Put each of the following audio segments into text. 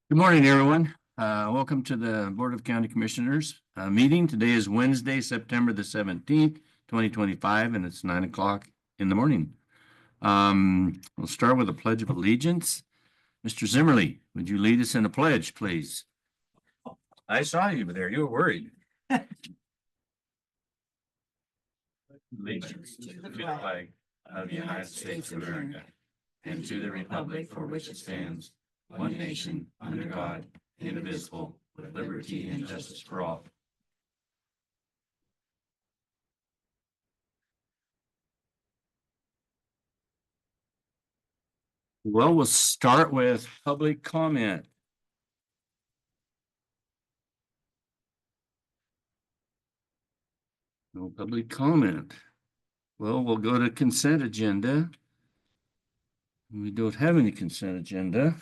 Good morning, everyone. Welcome to the Board of County Commissioners meeting. Today is Wednesday, September the 17th, 2025, and it's 9 o'clock in the morning. We'll start with a Pledge of Allegiance. Mr. Zimmerly, would you lead us in a pledge, please? I saw you there. You were worried. Allegiance to the flag of the United States of America and to the republic for which it stands, one nation, under God, indivisible, with liberty and justice for all. Well, we'll start with public comment. No public comment. Well, we'll go to consent agenda. We don't have any consent agenda,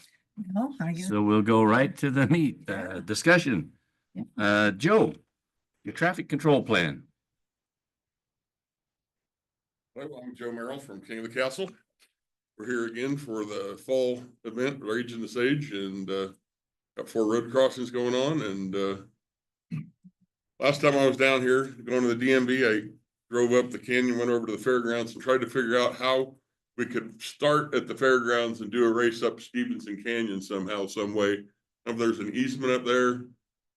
No, so we'll go right to the meat discussion. Joe, your traffic control plan. Hello, I'm Joe Merrill from King of the Castle. We're here again for the fall event, Rage in the Sage, and got 4 road crossings going on. And last time I was down here going to the DMV, I drove up the canyon, went over to the fairgrounds, and tried to figure out how we could start at the fairgrounds and do a race up Stevenson Canyon somehow, some way. If there's an easement up there,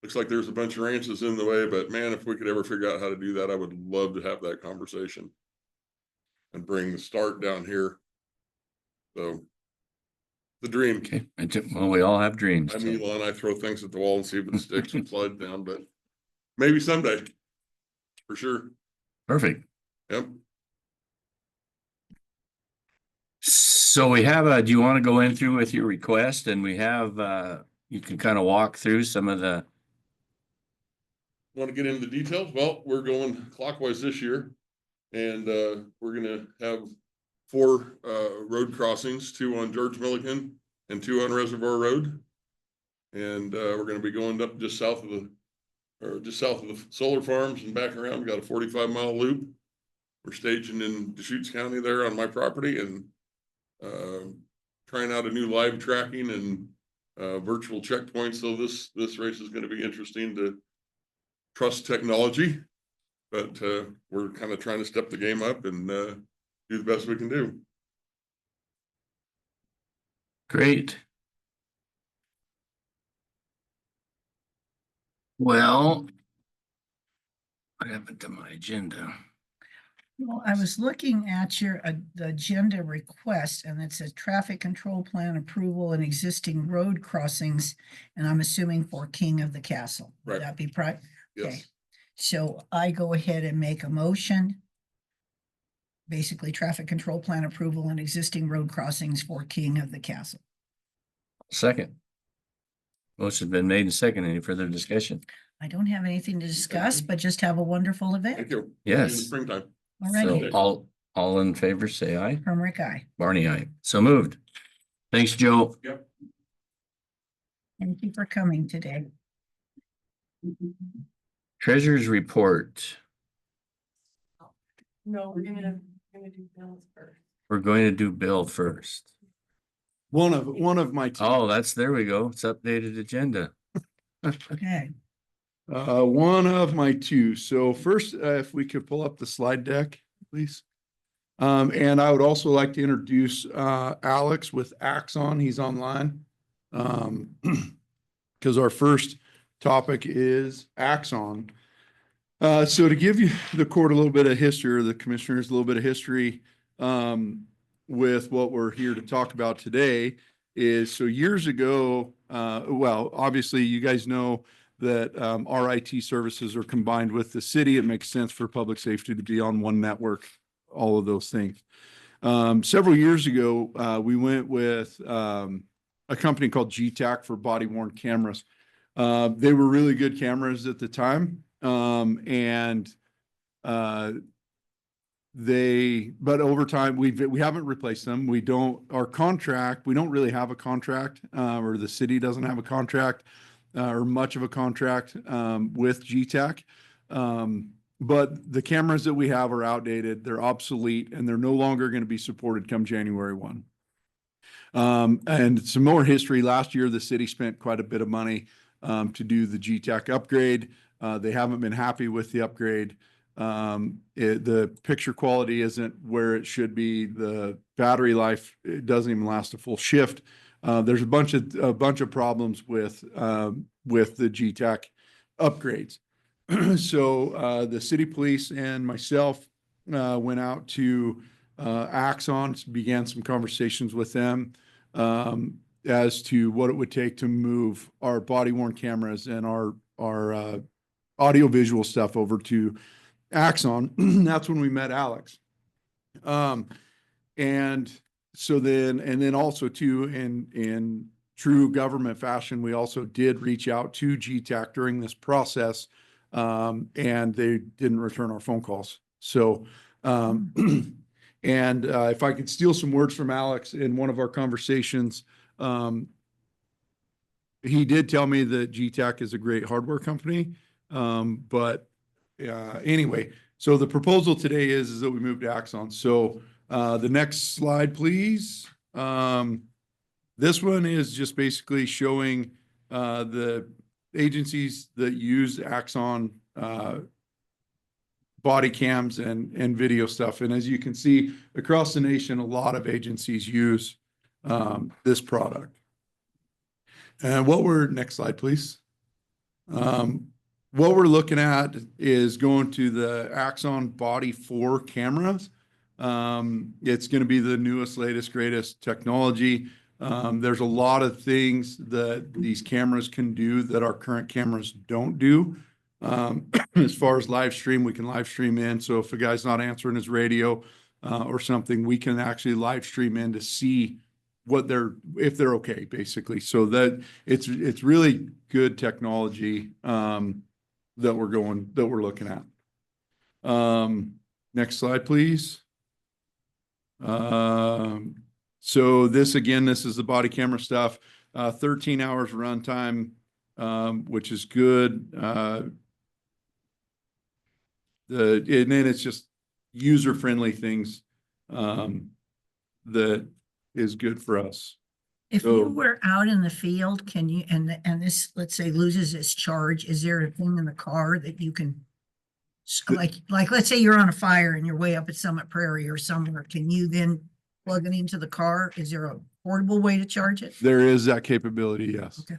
looks like there's a bunch of ranches in the way, but man, if we could ever figure out how to do that, I would love to have that conversation and bring the start down here. So the dream. Okay, well, we all have dreams. I'm Elon. I throw things at the wall and see if it sticks and slide down, but maybe someday, for sure. Perfect. Yep. So we have do you want to go in through with your request, and we have, you can kind of walk through some of the. Want to get into the details? Well, we're going clockwise this year, and we're going to have 4 road crossings, 2 on George Milligan and 2 on Reservoir Road. And we're going to be going up just south of the solar farms and back around. We got a 45-mile loop. We're staging in Deschutes County there on my property, and trying out a new live tracking and virtual checkpoints. So this race is going to be interesting to trust technology, but we're kind of trying to step the game up and do the best we can do. Great. Well, what happened to my agenda? Well, I was looking at your the agenda request, and it says traffic control plan approval and existing road crossings, and I'm assuming for King of the Castle. Would Right. that be right? Yes. Okay. So I go ahead and make a motion. Basically, traffic control plan approval and existing road crossings for King of the Castle. Second. Motion's been made and second. Any further discussion? I don't have anything to discuss, but just have a wonderful event. Thank you. Yes. In the springtime. All righty. So all in favor, say aye. Hermrick, aye. Barney, aye. So moved. Thanks, Joe. Yep. Thank you for coming today. Treasurer's report. No, we're gonna do bills first. We're going to do Bill first. One of my two. Oh, there we go. It's updated agenda. Okay. One of my two. So first, if we could pull up the slide deck, please. And I would also like to introduce Alex with Axon. He's online. Because our first topic is Axon. So to give you the court a little bit of history, or the commissioners a little bit of history, with what we're here to talk about today is, so years ago, well, obviously you guys know that our IT services are combined with the city. It makes sense for public safety to be on one network, all of those things. Several years ago, we went with a company called GTAC for body worn cameras. They were really good cameras at the time. But over time, we haven't replaced them. We don't really have a contract, or the city doesn't have a contract, or much of a contract, with GTAC. But the cameras that we have are outdated, they're obsolete, and they're no longer going to be supported come January 1. And some more history. Last year, the city spent quite a bit of money to do the GTAC upgrade. They haven't been happy with the upgrade. The picture quality isn't where it should be. The battery life, it doesn't even last a full shift. There's a bunch of problems with the GTAC upgrades. So the city police and myself went out to Axon, began some conversations with them as to what it would take to move our body worn cameras and our audio visual stuff over to Axon. That's when we met Alex. And so then also too, in true government fashion, we also did reach out to GTAC during this process, and they didn't return our phone calls. So, and if I could steal some words from Alex in one of our conversations, he did tell me that GTAC is a great hardware company. But anyway, so the proposal today is that we move to Axon. So the next slide, please. This one is just basically showing the agencies that use Axon body cams and video stuff. And as you can see across the nation, a lot of agencies use this product. And next slide, please. What we're looking at is going to the Axon Body 4 cameras. It's going to be the newest, latest, greatest technology. There's a lot of things that these cameras can do that our current cameras don't do. As far as live stream, we can live stream in. So if a guy's not answering his radio or something, we can actually live stream in to see if they're okay, basically. So that it's really good technology that we're looking at. Next slide, please. So this is the body camera stuff. 13 hours runtime, which is good. And then it's just user-friendly things that is good for us. If you were out in the field, can you, and this, let's say, loses its charge, is there a thing in the car that you can, like, let's say you're on a fire and you're way up at Summit Prairie or somewhere, can you then plug it into the car? Is there a portable way to charge it? There is that capability, yes. Okay.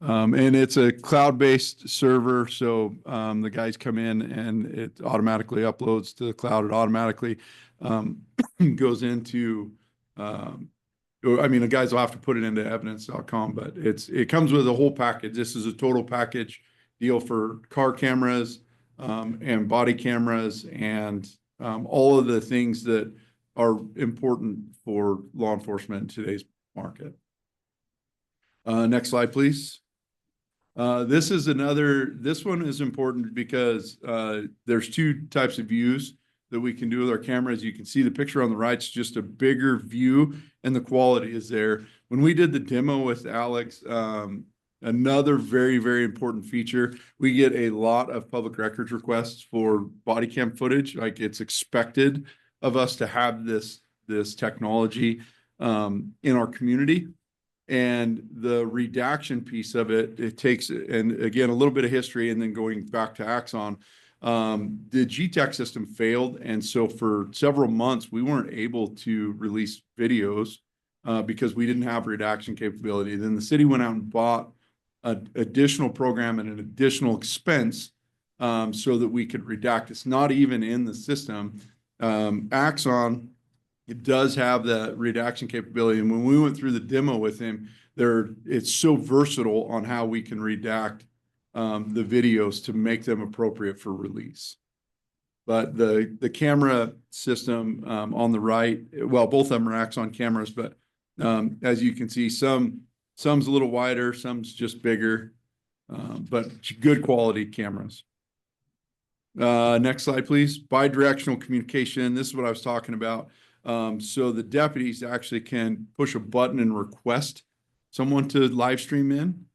And it's a cloud-based server, so the guys come in and it automatically uploads to the cloud. It automatically goes into the guys will have to put it into evidence.com, but it comes with a whole package. This is a total package deal for car cameras and body cameras and all of the things that are important for law enforcement in today's market. Next slide, please. This one is important because there's two types of views that we can do with our cameras. You can see the picture on the right is just a bigger view and the quality is there. When we did the demo with Alex, another very, very important feature, we get a lot of public records requests for body cam footage. Like, it's expected of us to have this technology in our community. And the redaction piece of it takes, and again, a little bit of history and then going back to Axon, the GTAC system failed. And so for several months, we weren't able to release videos because we didn't have redaction capability. Then the city went out and bought an additional program at an additional expense so that we could redact. It's not even in the system. Axon, it does have the redaction capability. And when we went through the demo with him, it's so versatile on how we can redact the videos to make them appropriate for release. But the camera system on the right, well, both of them are Axon cameras, but as you can see, some's a little wider, some's just bigger, but good quality cameras. Next slide, please. Bidirectional communication. This is what I was talking about. So the deputies actually can push a button and request someone to live stream in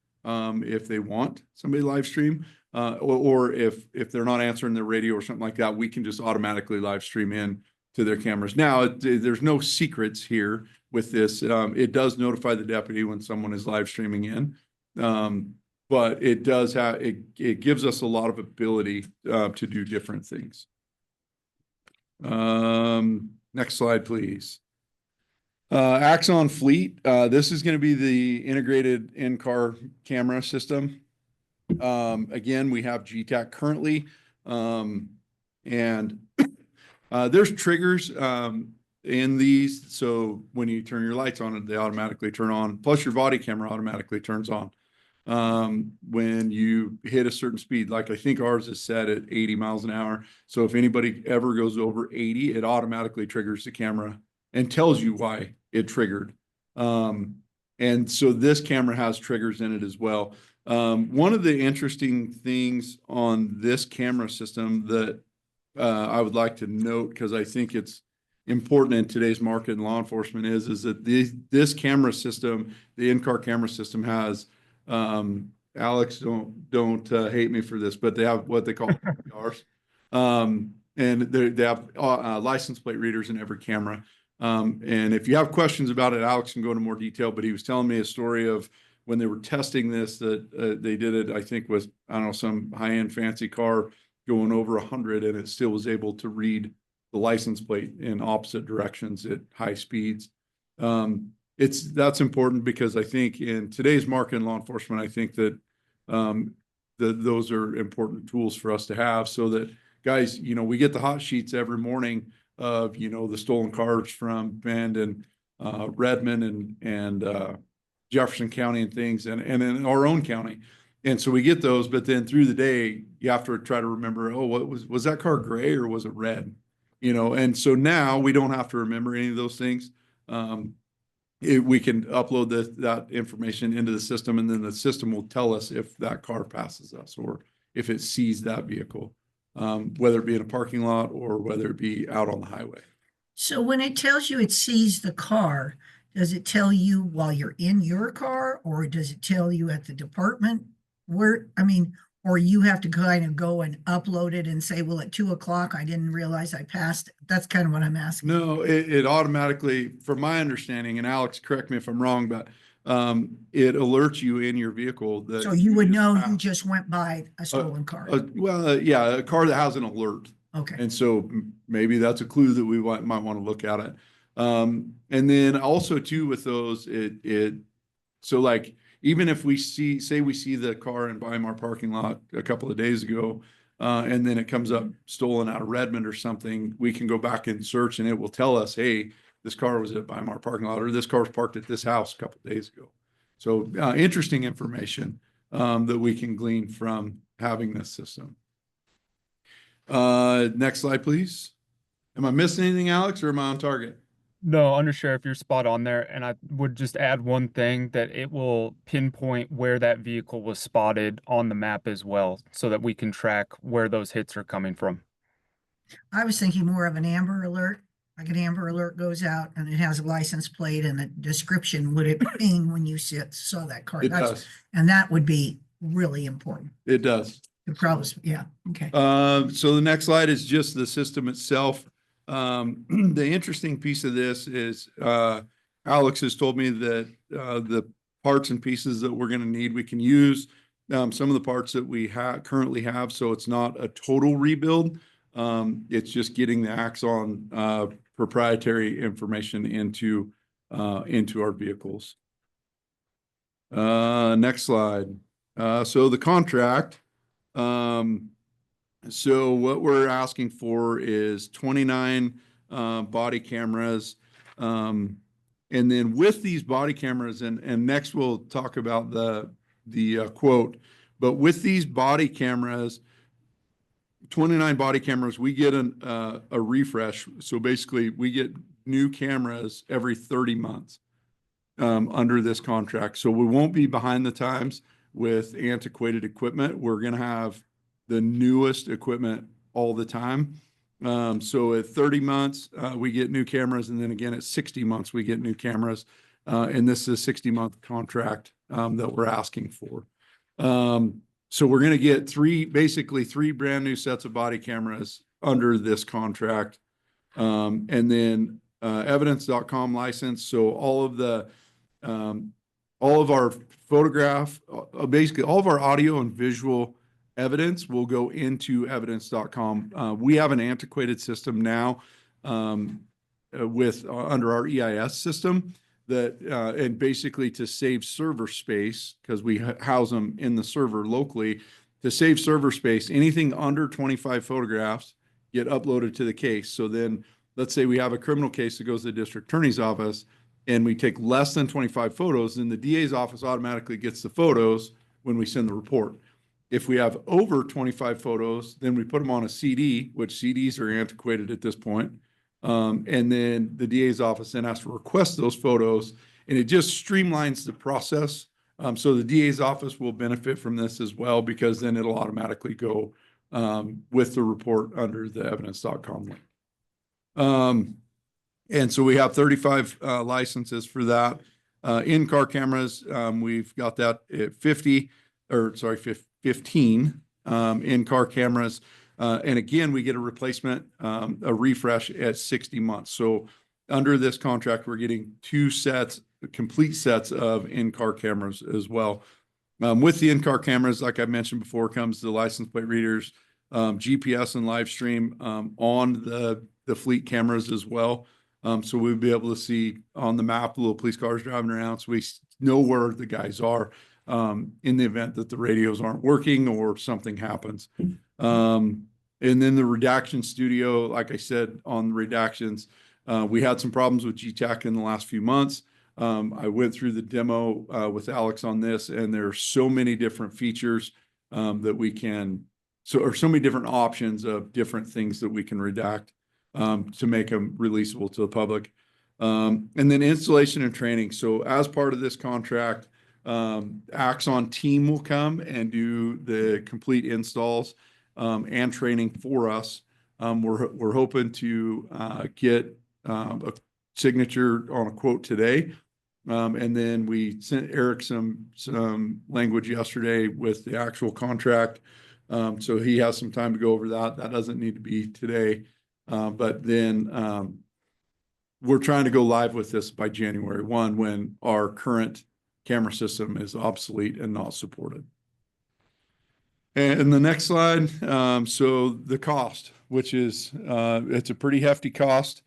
if they want somebody live stream, or if they're not answering their radio or something like that, we can just automatically live stream in to their cameras. Now, there's no secrets here. with this. It does notify the deputy when someone is live streaming in. But it does have, it gives us a lot of ability to do different things. Next slide, please. Axon Fleet, this is going to be the integrated in-car camera system. Again, we have GTAC currently. And there's triggers in these. So when you turn your lights on, they automatically turn on. Plus your body camera automatically turns on. When you hit a certain speed, like I think ours is set at 80 miles an hour. So if anybody ever goes over 80, it automatically triggers the camera and tells you why it triggered. And so this camera has triggers in it as well. One of the interesting things on this camera system that I would like to note, because I think it's important in today's market in law enforcement, is that this camera system, the in-car camera system, has Alex, don't hate me for this, but they have what they call PPRs. And they have license plate readers in every camera. And if you have questions about it, Alex can go into more detail, but he was telling me a story of when they were testing this, that they did it, I think, with, I don't know, some high-end fancy car going over 100, and it still was able to read the license plate in opposite directions at high speeds. That's important because I think in today's market in law enforcement, I think that those are important tools for us to have, so that guys, we get the hot sheets every morning of, the stolen cars from Bend and Redmond and Jefferson County and things, and in our own county. And so we get those, but then through the day, you have to try to remember, oh, what was that car gray or was it red? And so now we don't have to remember any of those things. We can upload that information into the system, and then the system will tell us if that car passes us or if it sees that vehicle, whether it be in a parking lot or whether it be out on the highway. So when it tells you it sees the car, does it tell you while you're in your car, or does it tell you at the department or you have to kind of go and upload it and say, well, at 2 o'clock, I didn't realize I passed it. That's kind of what I'm asking. No, it automatically, from my understanding, and Alex, correct me if I'm wrong, but it alerts you in your vehicle that. So you would know you passed. just went by a stolen car. Yeah, a car that has an alert. Okay. And so maybe that's a clue that we might want to look at it. And then also too, with those, so like, even if we say we see the car in Weimar parking lot a couple of days ago, and then it comes up stolen out of Redmond or something, we can go back and search, and it will tell us, hey, this car was at Weimar parking lot, or this car was parked at this house a couple of days ago. So interesting information that we can glean from having this system. Next slide, please. Am I missing anything, Alex, or am I on target? No, Undersheriff, you're spot on there. And I would just add one thing, that it will pinpoint where that vehicle was spotted on the map as well, so that we can track where those hits are coming from. I was thinking more of an Amber Alert, like an Amber Alert goes out and it has a license plate and a description. Would it ping when you saw that car? It does. And that would be really important. It does. The problems, yeah, okay. So the next slide is just the system itself. The interesting piece of this is Alex has told me that the parts and pieces that we're going to need, we can use some of the parts that we currently have. So it's not a total rebuild. It's just getting the Axon proprietary information into our vehicles. Next slide. So the contract. So what we're asking for is 29 body cameras. And then with these body cameras, and next we'll talk about the quote, but with these body cameras, 29 body cameras, we get a refresh. So basically we get new cameras every 30 months under this contract. So we won't be behind the times with antiquated equipment. We're going to have the newest equipment all the time. So at 30 months, we get new cameras. And then again, at 60 months, we get new cameras. And this is a 60-month contract that we're asking for. So we're going to get basically three brand new sets of body cameras under this contract. And then evidence.com license. So all of our basically all of our audio and visual evidence will go into evidence.com. We have an antiquated system now under our EIS system that and basically to save server space, because we house them in the server locally, to save server space, anything under 25 photographs get uploaded to the case. So then let's say we have a criminal case that goes to the district attorney's office and we take less than 25 photos, then the DA's office automatically gets the photos when we send the report. If we have over 25 photos, then we put them on a CD, which CDs are antiquated at this point. And then the DA's office then has to request those photos, and it just streamlines the process. So the DA's office will benefit from this as well, because then it'll automatically go with the report under the evidence.com link. And so we have 35 licenses for that. In-car cameras, we've got that at 15 in-car cameras. And again, we get a replacement, a refresh at 60 months. So under this contract, we're getting complete sets of in-car cameras as well. With the in-car cameras, like I mentioned before, comes the license plate readers, GPS and live stream on the fleet cameras as well. So we'll be able to see on the map little police cars driving around, so we know where the guys are in the event that the radios aren't working or something happens. And then the redaction studio, like I said, on the redactions, we had some problems with GTAC in the last few months. I went through the demo with Alex on this, and there are so many different features that we can, or so many different options of different things that we can redact to make them releasable to the public. And then installation and training. So as part of this contract, Axon team will come and do the complete installs and training for us. We're hoping to get a signature on a quote today. And then we sent Eric some language yesterday with the actual contract. So he has some time to go over that. That doesn't need to be today. But then we're trying to go live with this by January 1, when our current camera system is obsolete and not supported. And the next slide, so the cost, which is, it's a pretty hefty cost.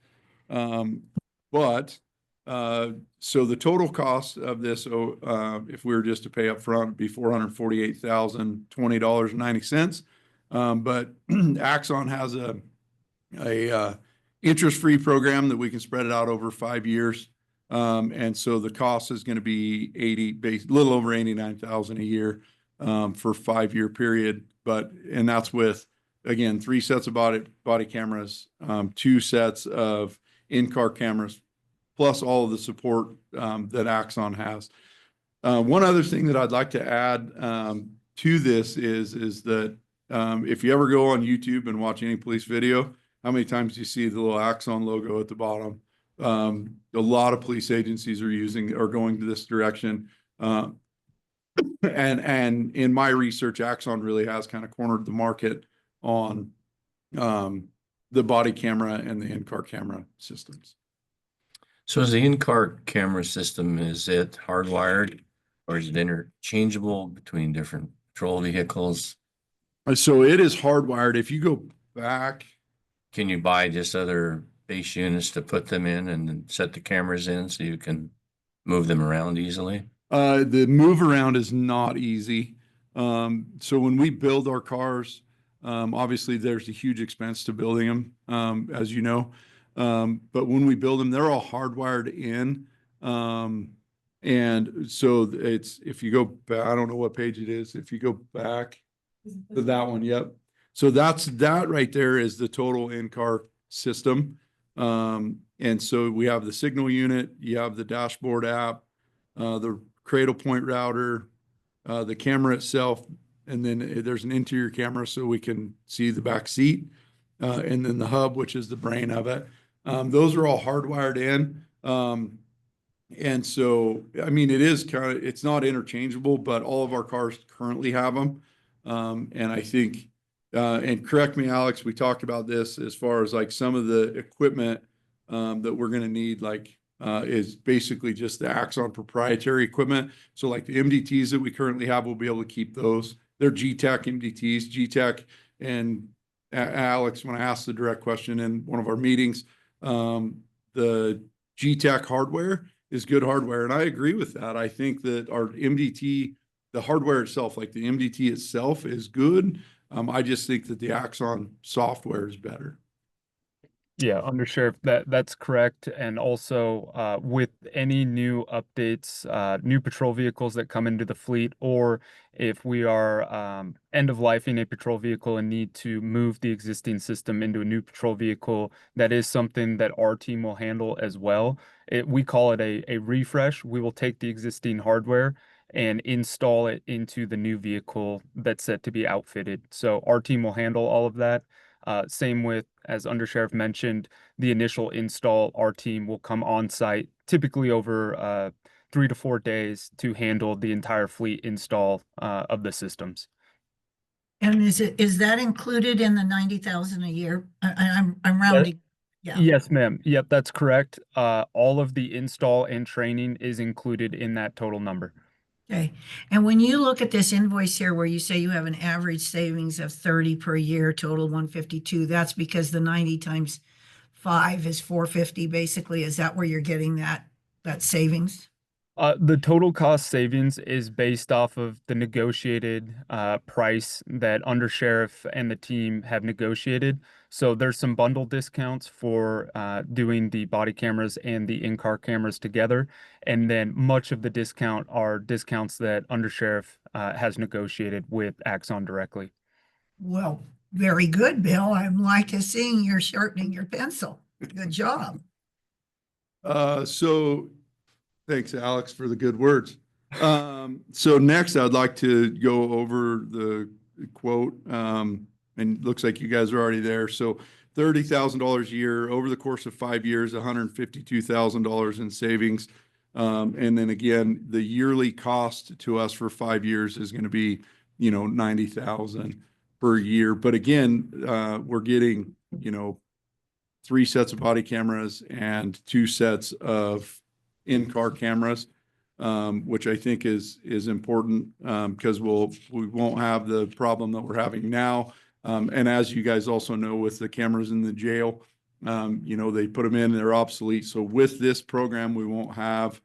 But so the total cost of this, if we were just to pay up front, would be $448,020.90. But Axon has a interest-free program that we can spread it out over 5 years. And so the cost is going to be a little over $89,000 a year for a 5-year period. And that's with, again, 3 sets of body cameras, 2 sets of in-car cameras, plus all of the support that Axon has. One other thing that I'd like to add to this is that if you ever go on YouTube and watch any police video, how many times do you see the little Axon logo at the bottom? A lot of police agencies are going to this direction. And in my research, Axon really has kind of cornered the market on the body camera and the in-car camera systems. So is the in-car camera system, is it hardwired or is it interchangeable between different patrol vehicles? So it is hardwired. If you go back, Can you buy just other base units to put them in and then set the cameras in so you can move them around easily? the move around is not easy. So when we build our cars, obviously there's a huge expense to building them, as you know. But when we build them, they're all hardwired in. And so if you go back, I don't know what page it is. If you go back to that one, yep. So that right there is the total in-car system. And so we have the signal unit, you have the dashboard app, the cradle point router, the camera itself, and then there's an interior camera so we can see the back seat, and then the hub, which is the brain of it. Those are all hardwired in. And so, I mean, it's not interchangeable, but all of our cars currently have them. And I think, and correct me, Alex, we talked about this as far as like some of the equipment that we're gonna need, like, is basically just the Axon proprietary equipment. So like the MDTs that we currently have, we'll be able to keep those. They're GTAC MDTs, GTAC, and Alex, when I asked the direct question in one of our meetings, the GTAC hardware is good hardware, and I agree with that. I think that our MDT, the hardware itself, like the MDT itself, is good. I just think that the Axon software is better. Yeah, Undersheriff, that's correct. And also, with any new updates, new patrol vehicles that come into the fleet, or if we are end of lifing a patrol vehicle and need to move the existing system into a new patrol vehicle, that is something that our team will handle as well. We call it a refresh. We will take the existing hardware and install it into the new vehicle that's set to be outfitted. So our team will handle all of that. Same with, as Undersheriff mentioned, the initial install, our team will come on site, typically over 3 to 4 days, to handle the entire fleet install of the systems. And is that included in the 90,000 a year? I'm rounding. Yeah. Yes, ma'am. Yep, that's correct. All of the install and training is included in that total number. Okay. And when you look at this invoice here where you say you have an average savings of 30 per year, total 152, that's because the 90 times 5 is 450 basically. Is that where you're getting that savings? The total cost savings is based off of the negotiated price that Undersheriff and the team have negotiated. So there's some bundle discounts for doing the body cameras and the in-car cameras together. And then much of the discount are discounts that Undersheriff has negotiated with Axon directly. Well, very good, Bill. I'm like seeing you're sharpening your pencil. Good job. So thanks, Alex, for the good words. So next I'd like to go over the quote, and looks like you guys are already there. So $30,000 a year over the course of 5 years, $152,000 in savings. And then again, the yearly cost to us for 5 years is going to be, 90,000 per year. But again, we're getting, 3 sets of body cameras and 2 sets of in-car cameras, which I think is important, because we won't have the problem that we're having now. And as you guys also know, with the cameras in the jail, they put them in, they're obsolete. So with this program, we won't have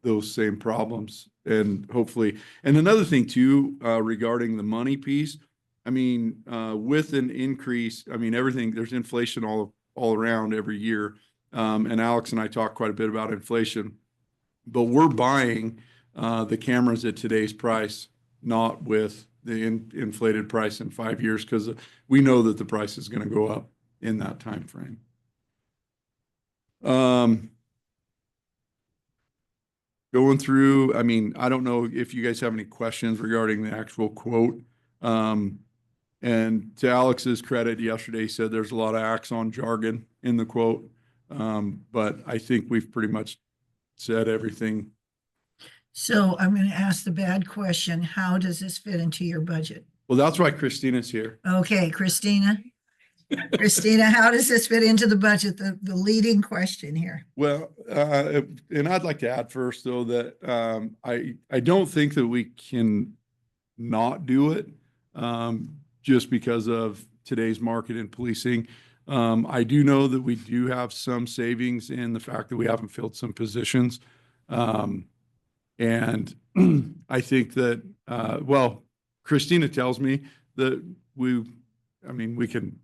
those same problems. And hopefully, and another thing too, regarding the money piece, with an increase, everything, there's inflation all around every year. And Alex and I talk quite a bit about inflation, but we're buying the cameras at today's price, not with the inflated price in 5 years, because we know that the price is going to go up in that time frame. Going through, I don't know if you guys have any questions regarding the actual quote. And to Alex's credit, yesterday he said there's a lot of Axon jargon in the quote. But I think we've pretty much said everything. So I'm going to ask the bad question. How does this fit into your budget? Well, that's why Christina's here. Okay, Christina. Christina, how does this fit into the budget? The leading question here. Well, and I'd like to add first, though, that I don't think that we can not do it, just because of today's market in policing. I do know that we do have some savings in the fact that we haven't filled some positions. And I think that, Christina tells me that we can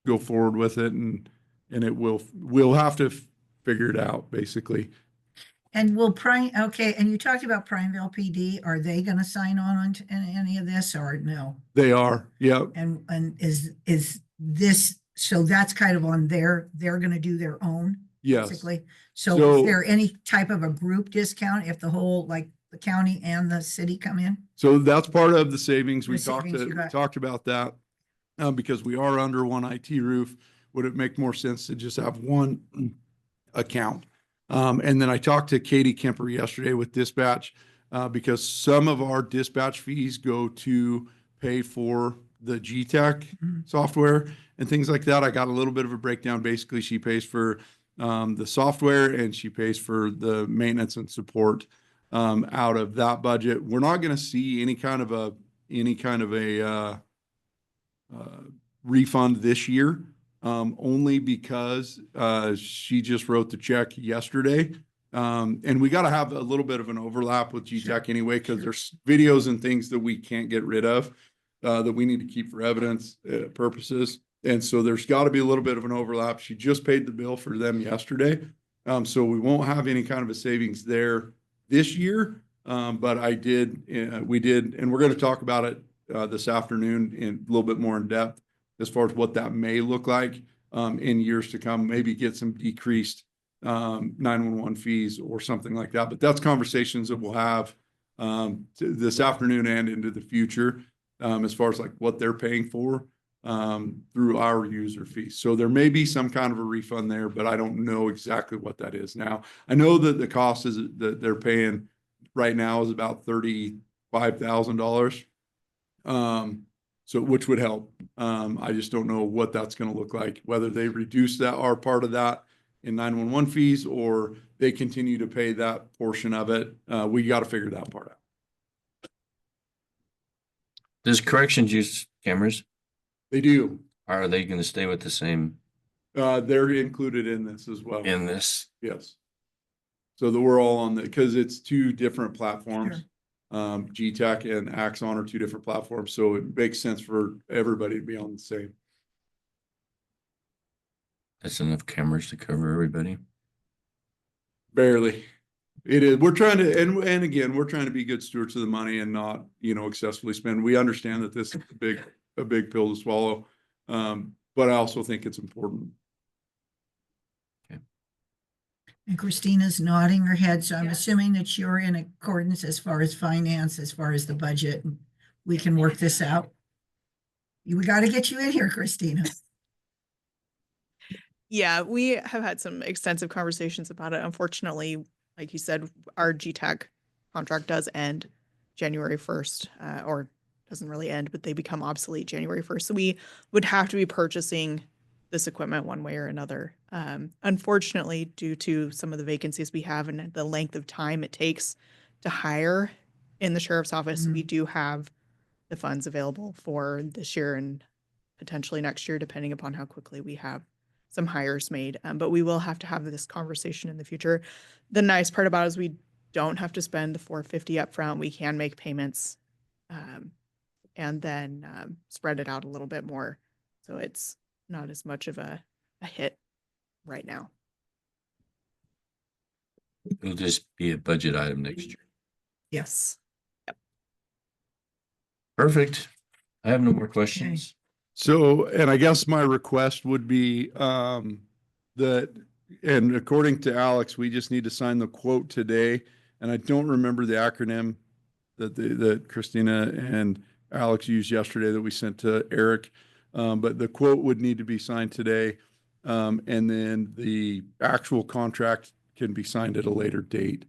go forward with it, and we'll have to figure it out, basically. And and you talked about Prineville PD. Are they going to sign on to any of this or no? They are, yeah. And is this, so that's kind of on they're going to do their own, Yes. basically. So is there any type of a group discount if the whole, like the county and the city come in? So that's part of the savings. We The savings you got. talked about that, because we are under one IT roof. Would it make more sense to just have one account? And then I talked to Katie Kemper yesterday with dispatch, because some of our dispatch fees go to pay for the GTAC software and things like that. I got a little bit of a breakdown. Basically, she pays for the software, and she pays for the maintenance and support out of that budget. We're not going to see any kind of a refund this year, only because she just wrote the check yesterday. And we got to have a little bit of an overlap with GTAC anyway, because there's videos and things that we can't get rid of that we need to keep for evidence purposes. And so there's got to be a little bit of an overlap. She just paid the bill for them yesterday. So we won't have any kind of a savings there this year. But we did, and we're going to talk about it this afternoon in a little bit more in depth as far as what that may look like in years to come, maybe get some decreased 911 fees or something like that. But that's conversations that we'll have this afternoon and into the future as far as like what they're paying for through our user fees. So there may be some kind of a refund there, but I don't know exactly what that is now. I know that the cost is that they're paying right now is about $35,000. So which would help. I just don't know what that's going to look like, whether they reduce that or part of that in 911 fees, or they continue to pay that portion of it. We got to figure that part out. Does corrections use cameras? They do. Are they going to stay with the same They're included in this as well. in this? Yes. So that we're all on the, because it's two different platforms. Sure. GTAC and Axon are two different platforms, so it makes sense for everybody to be on the same. That's enough cameras to cover everybody. Barely. It is. We're trying to, and again, we're trying to be good stewards of the money and not, excessively spend. We understand that this is a big pill to swallow. But I also think it's important. And Christina's nodding her head, so I'm Yes. assuming that you're in accordance as far as finance, as far as the budget. And we can work this out. We got to get you in here, Christina. Yeah, we have had some extensive conversations about it. Unfortunately, like you said, our GTAC contract does end January 1st, or doesn't really end, but they become obsolete January 1st. So we would have to be purchasing this equipment one way or another. Unfortunately, due to some of the vacancies we have and the length of time it takes to hire in the sheriff's office, we do have the funds available for this year and potentially next year, depending upon how quickly we have some hires made. But we will have to have this conversation in the future. The nice part about it is we don't have to spend the $450 up front. We can make payments and then spread it out a little bit more. So it's not as much of a hit right now. It'll just be a budget item next year. Yes. Perfect. I have no more questions. So, and I guess my request would be that, and according to Alex, we just need to sign the quote today. And I don't remember the acronym that Christina and Alex used yesterday that we sent to Eric. But the quote would need to be signed today. And then the actual contract can be signed at a later date.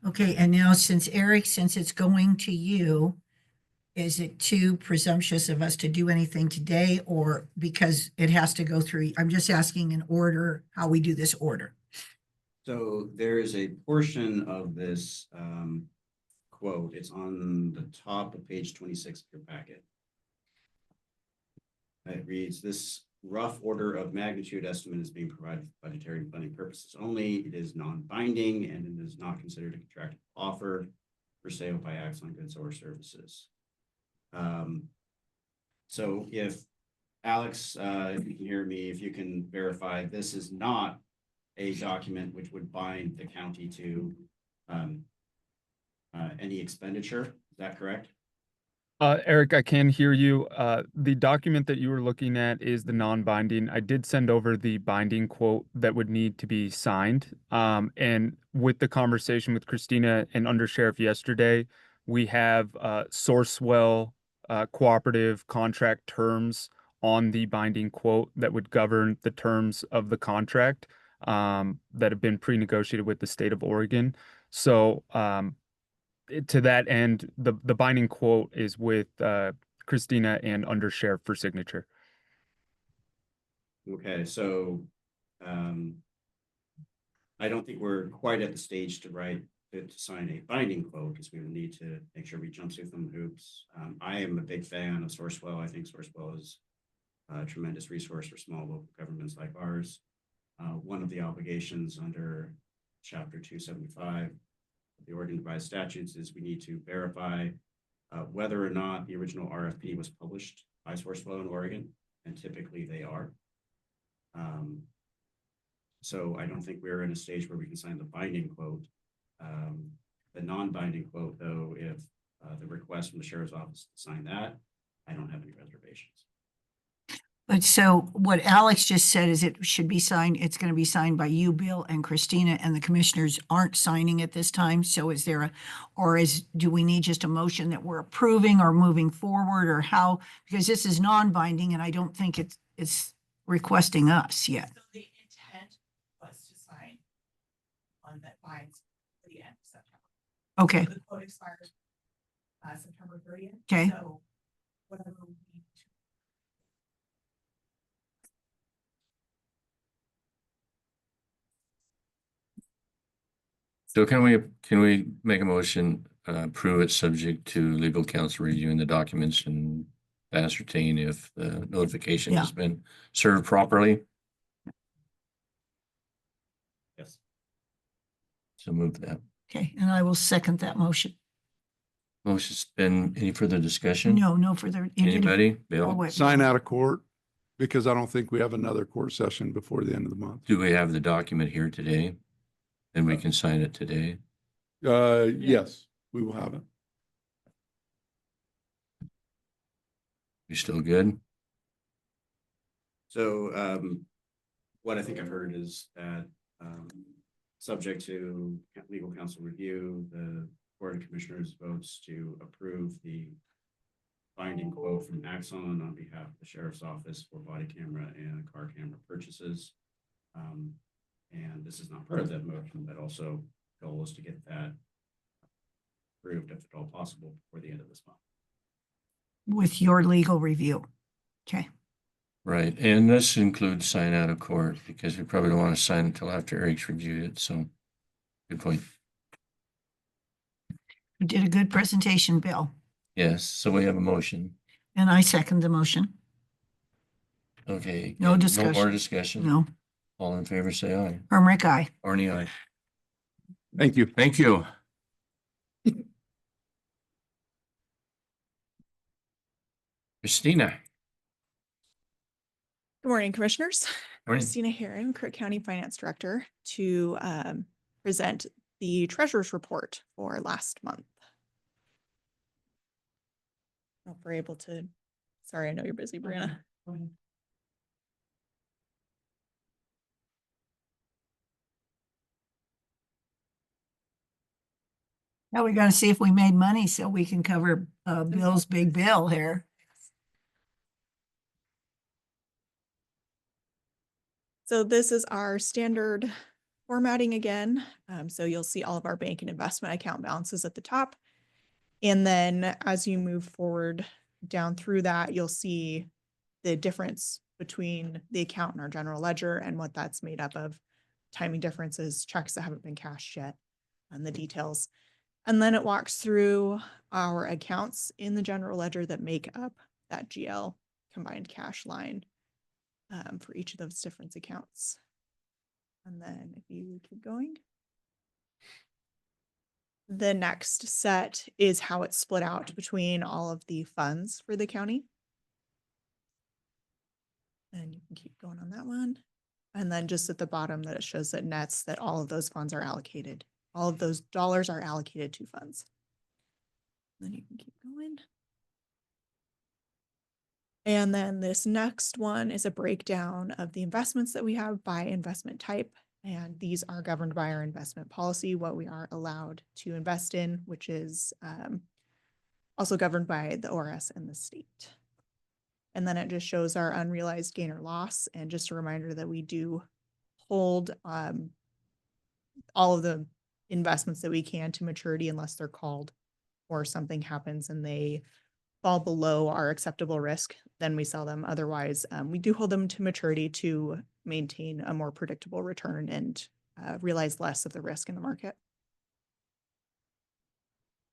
Okay, and now since it's going to you, is it too presumptuous of us to do anything today, or because it has to go through? I'm just asking in order, how we do this order. So there is a portion of this quote. It's on the top of page 26 of your packet. It reads, "This rough order of magnitude estimate is being provided for budgetary and funding purposes only. It is non-binding and it is not considered a contractual offer for sale by Axon goods or services." So if Alex, if you can hear me, if you can verify, this is not a document which would bind the county to any expenditure. Is that correct? Eric, I can hear you. The document that you were looking at is the non-binding. I did send over the binding quote that would need to be signed. And with the conversation with Christina and Undersheriff yesterday, we have Sourcewell cooperative contract terms on the binding quote that would govern the terms of the contract that have been pre-negotiated with the state of Oregon. So to that end, the binding quote is with Christina and Undersheriff for signature. Okay, so I don't think we're quite at the stage to sign a binding quote, because we will need to make sure we jump through some hoops. I am a big fan of Sourcewell. I think Sourcewell is a tremendous resource for small local governments like ours. One of the obligations under Chapter 275 of the Oregon Revised Statutes is we need to verify whether or not the original RFP was published by Sourcewell in Oregon, and typically they are. So I don't think we're in a stage where we can sign the binding quote. The non-binding quote, though, if the request from the sheriff's office to sign that, I don't have any reservations. But so what Alex just said is it should be signed, it's going to be signed by you, Bill, and Christina, and the commissioners aren't signing at this time. So is there do we need just a motion that we're approving or moving forward, or how? Because this is non-binding and I don't think it's requesting us yet. So the intent was to sign one that binds to the end of September. Okay, The quote expires September 30th. Okay. So whatever we need to. So can we make a motion, approve it subject to legal counsel reviewing the documents and ascertain if the notification has been served properly? Yes. So move that. okay, and I will second that motion. Motion's been, any further discussion? No further. you did- Anybody? oh, Bill? wait. Sign out of court, because I don't think we have another court session before the end of the month. Do we have the document here today? Then we can sign it today. Yes, we will have it. You still good? So what I think I've heard is that subject to legal counsel review, the Board of Commissioners votes to approve the binding quote from Axon on behalf of the Sheriff's Office for body camera and car camera purchases. And this is not part of that motion, but also goal is to get that approved, if at all possible, before the end of this month. With your legal review. Okay, Right, and this includes sign out of court, because we probably don't want to sign until after Eric's reviewed it, so good point. you did a good presentation, Bill, Yes, so we have a motion. and I second the motion. Okay. No No more discussion. discussion. No, All in favor, say aye. Hermrick, aye. Arnie, aye. Thank you. Thank you. Christina. Good morning, Commissioners. Morning. Christina Heron, Crook County Finance Director, to present the Treasurer's Report for last month. Hope we're able to, sorry, I know you're busy, Brianna. Now we're gonna see if we made money so we can cover Bill's big bill here. So this is our standard formatting again. So you'll see all of our bank and investment account balances at the top. And then as you move forward down through that, you'll see the difference between the account and our general ledger and what that's made up of, timing differences, checks that haven't been cashed yet, and the details. And then it walks through our accounts in the general ledger that make up that GL combined cash line for each of those different accounts. And then if you keep going. The next set is how it's split out between all of the funds for the county. And you can keep going on that one. And then just at the bottom that it shows that nets that all of those funds are allocated. All of those dollars are allocated to funds. Then you can keep going. And then this next one is a breakdown of the investments that we have by investment type. And these are governed by our investment policy, what we are allowed to invest in, which is also governed by the ORS and the state. And then it just shows our unrealized gain or loss. And just a reminder that we do hold all of the investments that we can to maturity unless they're called or something happens and they fall below our acceptable risk, then we sell them. Otherwise, we do hold them to maturity to maintain a more predictable return and realize less of the risk in the market.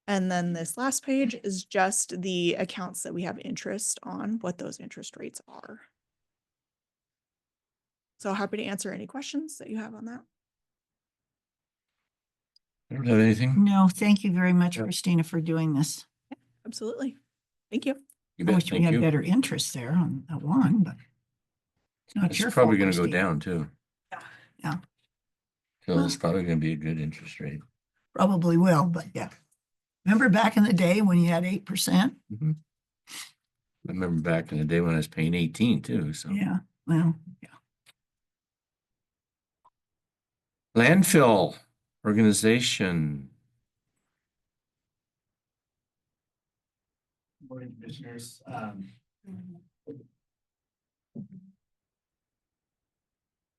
And then this last page is just the accounts that we have interest on, what those interest rates are. So happy to answer any questions that you have on that. I don't have anything. No, thank you very much, Yep. Christina, for doing this. Absolutely. Thank you. You I bet. wish we Thank had you. better interest there on that one, but it's not It's your probably fault, gonna go Christina. down too. Yeah. So it's probably gonna be a good interest rate. Probably will, but yeah. Remember back in the day when you had 8%? I remember back in the day when I was paying 18 too, so. Yeah, well, yeah. Landfill organization. Morning, commissioners.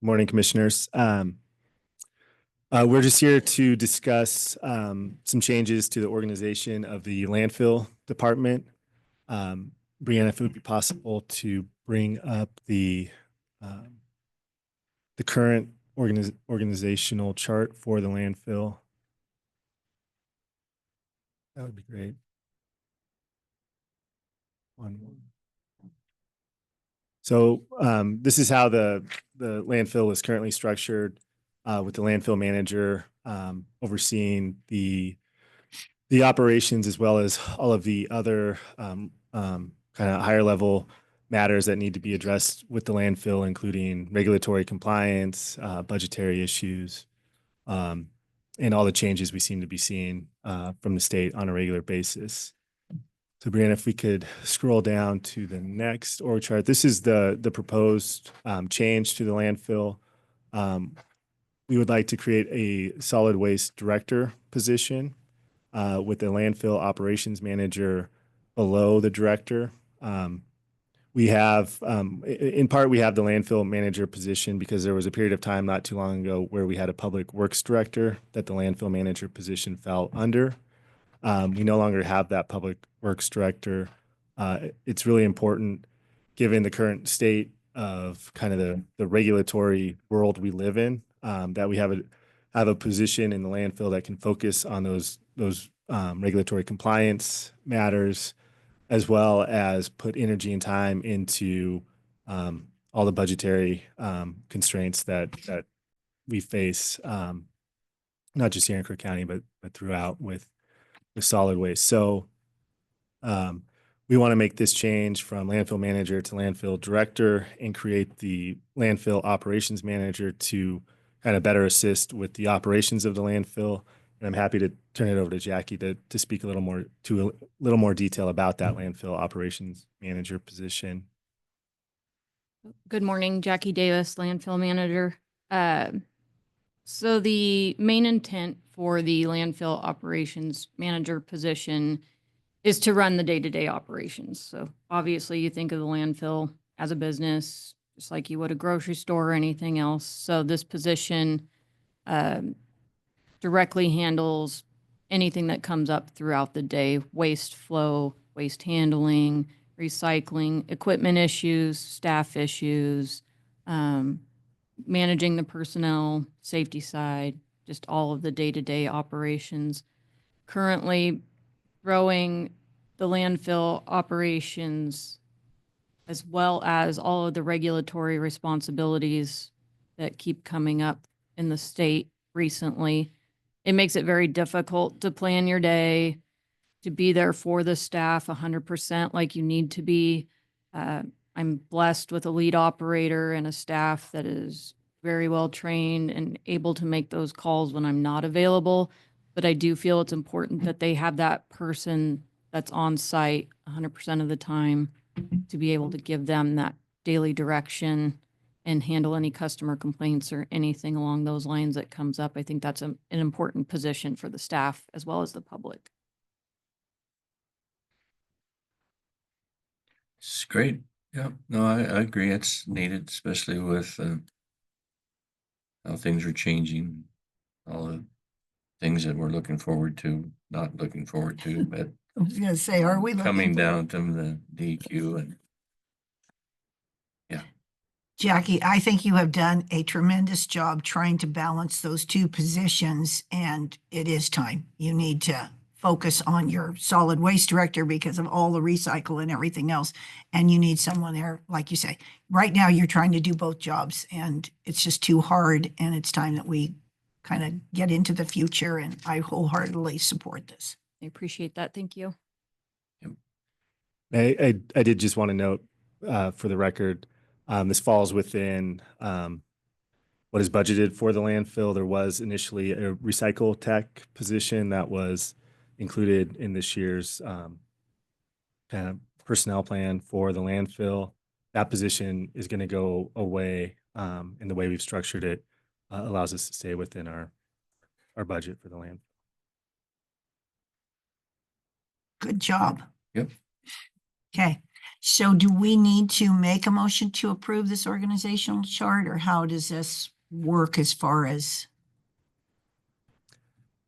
Morning, commissioners. We're just here to discuss some changes to the organization of the landfill department. Brianna, if it would be possible to bring up the current organizational chart for the landfill. That would be great. So this is how the landfill is currently structured, with the landfill manager overseeing the operations as well as all of the other kind of higher level matters that need to be addressed with the landfill, including regulatory compliance, budgetary issues, and all the changes we seem to be seeing from the state on a regular basis. So Brianna, if we could scroll down to the next org chart, this is the proposed change to the landfill. We would like to create a solid waste director position with the landfill operations manager below the director. We have, in part, we have the landfill manager position because there was a period of time not too long ago where we had a public works director that the landfill manager position fell under. We no longer have that public works director. It's really important, given the current state of kind of the regulatory world we live in, that we have a position in the landfill that can focus on those regulatory compliance matters, as well as put energy and time into all the budgetary constraints that we face, not just here in Crook County, but throughout with solid waste. So we want to make this change from landfill manager to landfill director and create the landfill operations manager to kind of better assist with the operations of the landfill. And I'm happy to turn it over to Jackie to speak a little more detail about that landfill operations manager position. Good morning, Jackie Davis, landfill manager. So the main intent for the landfill operations manager position is to run the day-to-day operations. So obviously you think of the landfill as a business, just like you would a grocery store or anything else. So this position directly handles anything that comes up throughout the day: waste flow, waste handling, recycling, equipment issues, staff issues, managing the personnel, safety side, just all of the day-to-day operations. Currently growing the landfill operations as well as all of the regulatory responsibilities that keep coming up in the state recently. It makes it very difficult to plan your day, to be there for the staff 100% like you need to be. I'm blessed with a lead operator and a staff that is very well trained and able to make those calls when I'm not available. But I do feel it's important that they have that person that's on site 100% of the time to be able to give them that daily direction and handle any customer complaints or anything along those lines that comes up. I think that's an important position for the staff as well as the public. It's great. Yeah, no, I agree. It's needed, especially with how things are changing, all the things that we're looking forward to, not looking forward to, but I was gonna say, are we looking coming for- down to the DEQ and yeah. Jackie, I think you have done a tremendous job trying to balance those two positions, and it is time. You need to focus on your solid waste director because of all the recycle and everything else. And you need someone there, like you say, right now you're trying to do both jobs and it's just too hard. And it's time that we kind of get into the future, and I wholeheartedly support this. I appreciate that. Thank you. I did just want to note, for the record, this falls within, what is budgeted for the landfill. There was initially a recycle tech position that was included in this year's, kind of personnel plan for the landfill. That position is going to go away, and the way we've structured it, allows us to stay within our budget for the land. Good job. Yep. Okay, so do we need to make a motion to approve this organizational chart, or how does this work as far as,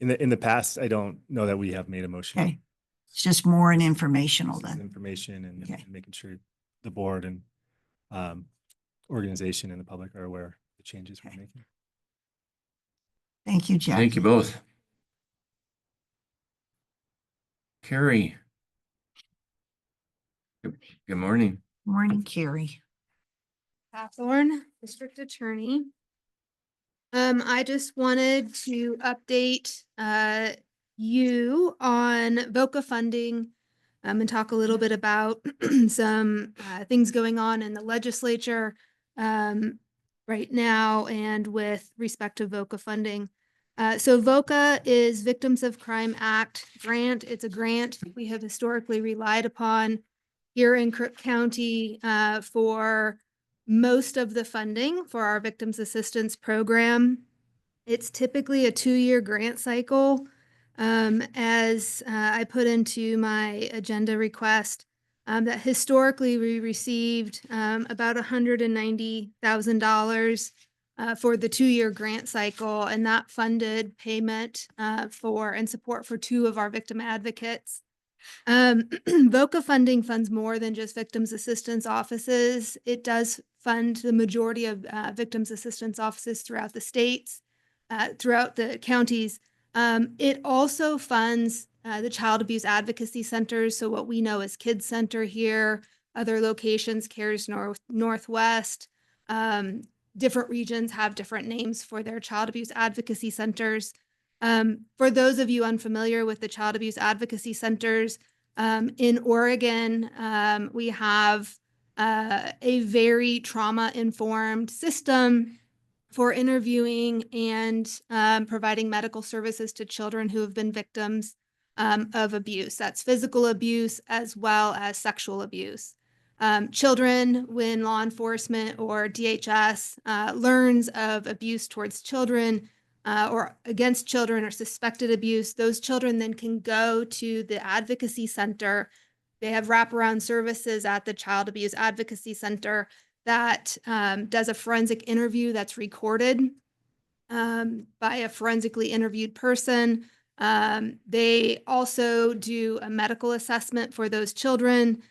In the past, I don't know that we have made a motion. okay, it's just more an informational This is then. information and Okay. making sure the board and, organization and the public are aware of the changes we're Okay. making. Thank you, Jack. Thank you both. Carrie. Good morning. Morning, Carrie. Hawthorne, District Attorney. I just wanted to update you on VOCA funding and talk a little bit about some things going on in the legislature right now and with respect to VOCA funding. So VOCA is Victims of Crime Act grant. It's a grant we have historically relied upon here in Crook County for most of the funding for our victims assistance program. It's typically a 2-year grant cycle. As I put into my agenda request, that historically we received about $190,000 for the 2-year grant cycle, and that funded payment for and support for 2 of our victim advocates. VOCA funding funds more than just victims assistance offices. It does fund the majority of victims assistance offices throughout the states, throughout the counties. It also funds the child abuse advocacy centers. So what we know as Kids Center here, other locations, CARES Northwest, different regions have different names for their child abuse advocacy centers. For those of you unfamiliar with the child abuse advocacy centers, in Oregon, we have a very trauma-informed system for interviewing and providing medical services to children who have been victims of abuse. That's physical abuse as well as sexual abuse. Children, when law enforcement or DHS learns of abuse towards children, or against children or suspected abuse, those children then can go to the advocacy center. They have wraparound services at the Child Abuse Advocacy Center that does a forensic interview that's recorded by a forensically interviewed person. They also do a medical assessment for those children.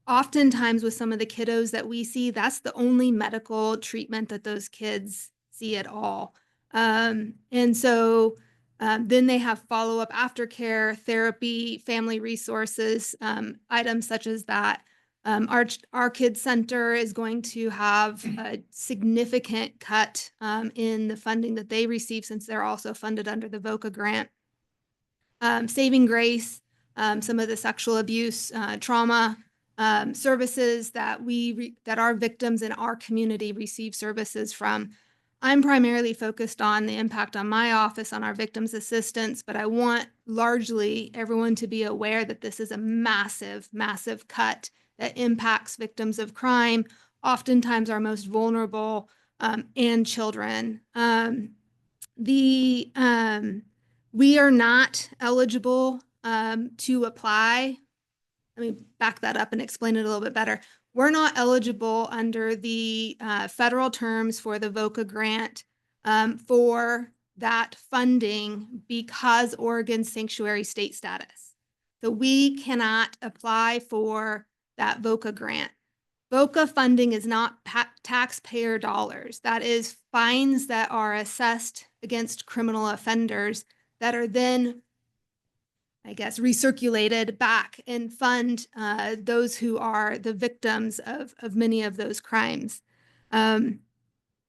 Oftentimes with some of the kiddos that we see, that's the only medical treatment that those kids see at all. And so then they have follow-up aftercare, therapy, family resources, items such as that. Our Kids Center is going to have a significant cut in the funding that they receive since they're also funded under the VOCA grant. Saving Grace, some of the sexual abuse, trauma services that that our victims in our community receive services from. I'm primarily focused on the impact on my office on our victims assistance, but I want largely everyone to be aware that this is a massive, massive cut that impacts victims of crime, oftentimes our most vulnerable, and children. We are not eligible to apply. Let me back that up and explain it a little bit better. We're not eligible under the federal terms for the VOCA grant for that funding because Oregon's sanctuary state status. So we cannot apply for that VOCA grant. VOCA funding is not taxpayer dollars. That is fines that are assessed against criminal offenders that are then, I guess, recirculated back and fund those who are the victims of many of those crimes.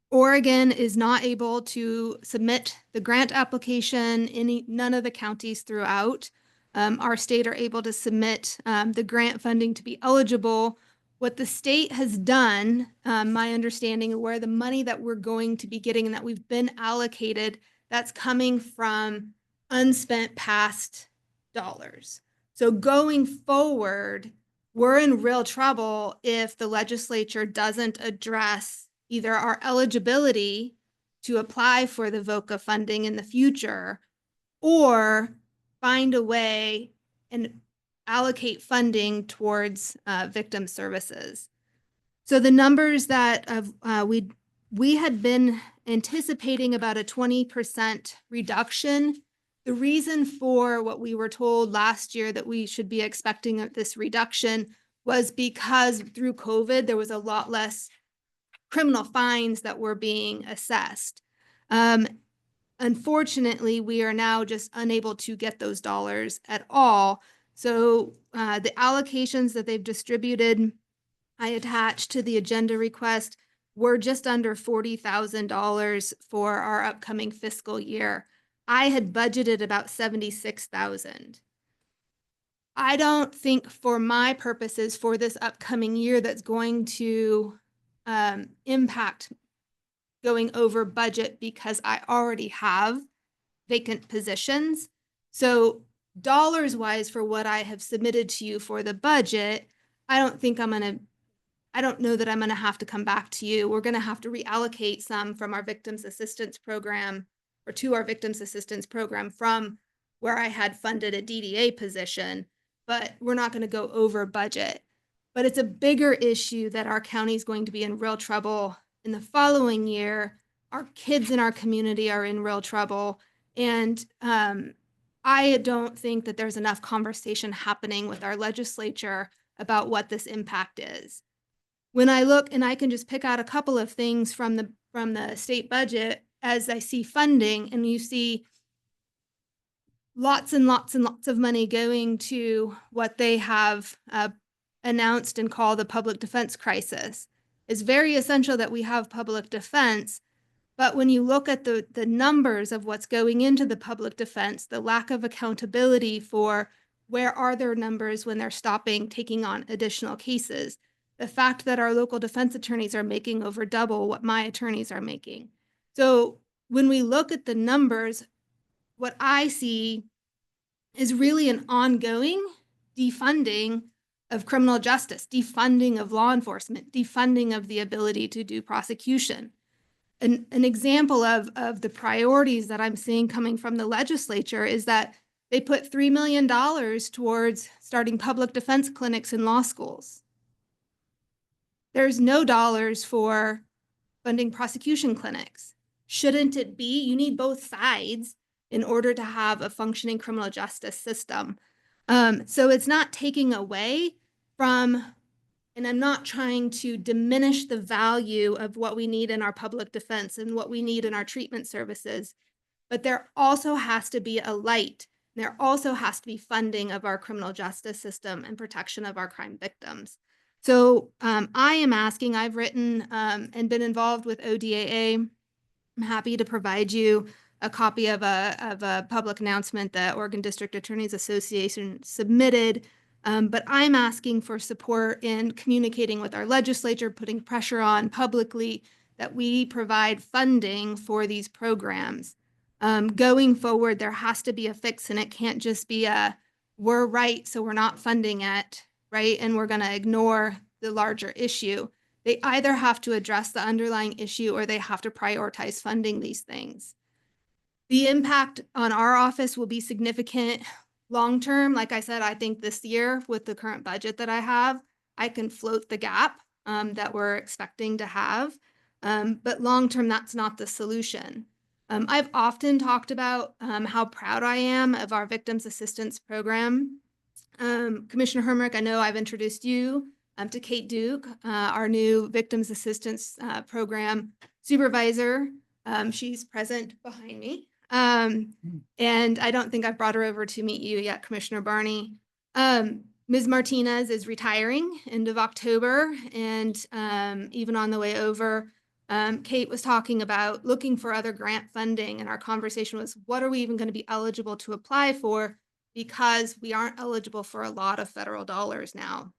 Oregon is not able to submit the grant application, none of the counties throughout. Our state are able to submit the grant funding to be eligible. What the state has done, my understanding of where the money that we're going to be getting and that we've been allocated, that's coming from unspent past dollars. So going forward, we're in real trouble if the legislature doesn't address either our eligibility to apply for the VOCA funding in the future, or find a way and allocate funding towards victim services. So the numbers that we had been anticipating about a 20% reduction. The reason for what we were told last year that we should be expecting this reduction was because through COVID, there was a lot less criminal fines that were being assessed. Unfortunately, we are now just unable to get those dollars at all. So the allocations that they've distributed, I attached to the agenda request, were just under $40,000 for our upcoming fiscal year. I had budgeted about $76,000. I don't think for my purposes for this upcoming year that's going to impact going over budget because I already have vacant positions. So dollars wise for what I have submitted to you for the budget, I don't know that I'm gonna have to come back to you. We're gonna have to reallocate some from our victims assistance program or to our victims assistance program from where I had funded a DDA position, but we're not gonna go over budget. But it's a bigger issue that our county is going to be in real trouble in the following year. Our kids in our community are in real trouble. And I don't think that there's enough conversation happening with our legislature about what this impact is. When I look, and I can just pick out a couple of things from the state budget as I see funding, and you see lots and lots and lots of money going to what they have announced and call the public defense crisis. It's very essential that we have public defense, but when you look at the numbers of what's going into the public defense, the lack of accountability for where are their numbers when they're taking on additional cases, the fact that our local defense attorneys are making over double what my attorneys are making. So when we look at the numbers, what I see is really an ongoing defunding of criminal justice, defunding of law enforcement, defunding of the ability to do prosecution. An example of the priorities that I'm seeing coming from the legislature is that they put $3 million towards starting public defense clinics in law schools. There's no dollars for funding prosecution clinics. Shouldn't it be? You need both sides in order to have a functioning criminal justice system. So it's not taking away from, and I'm not trying to diminish the value of what we need in our public defense and what we need in our treatment services, but there also has to be a light. There also has to be funding of our criminal justice system and protection of our crime victims. So I am asking, I've written and been involved with ODAA. I'm happy to provide you a copy of a public announcement that Oregon District Attorneys Association submitted. But I'm asking for support in communicating with our legislature, putting pressure on publicly that we provide funding for these programs. Going forward, there has to be a fix, and it can't just be we're right, so we're not funding it, right? And we're gonna ignore the larger issue. They either have to address the underlying issue or they have to prioritize funding these things. The impact on our office will be significant long-term. Like I said, I think this year with the current budget that I have, I can float the gap that we're expecting to have. But long-term, that's not the solution. I've often talked about how proud I am of our victims assistance program. Commissioner Hermrich, I know I've introduced you to Kate Duke, our new Victims Assistance Program Supervisor. She's present behind me. And I don't think I've brought her over to meet you yet, Commissioner Barney. Ms. Martinez is retiring end of October, and even on the way over, Kate was talking about looking for other grant funding, and our conversation was, what are we even going to be eligible to apply for? Because we aren't eligible for a lot of federal dollars now.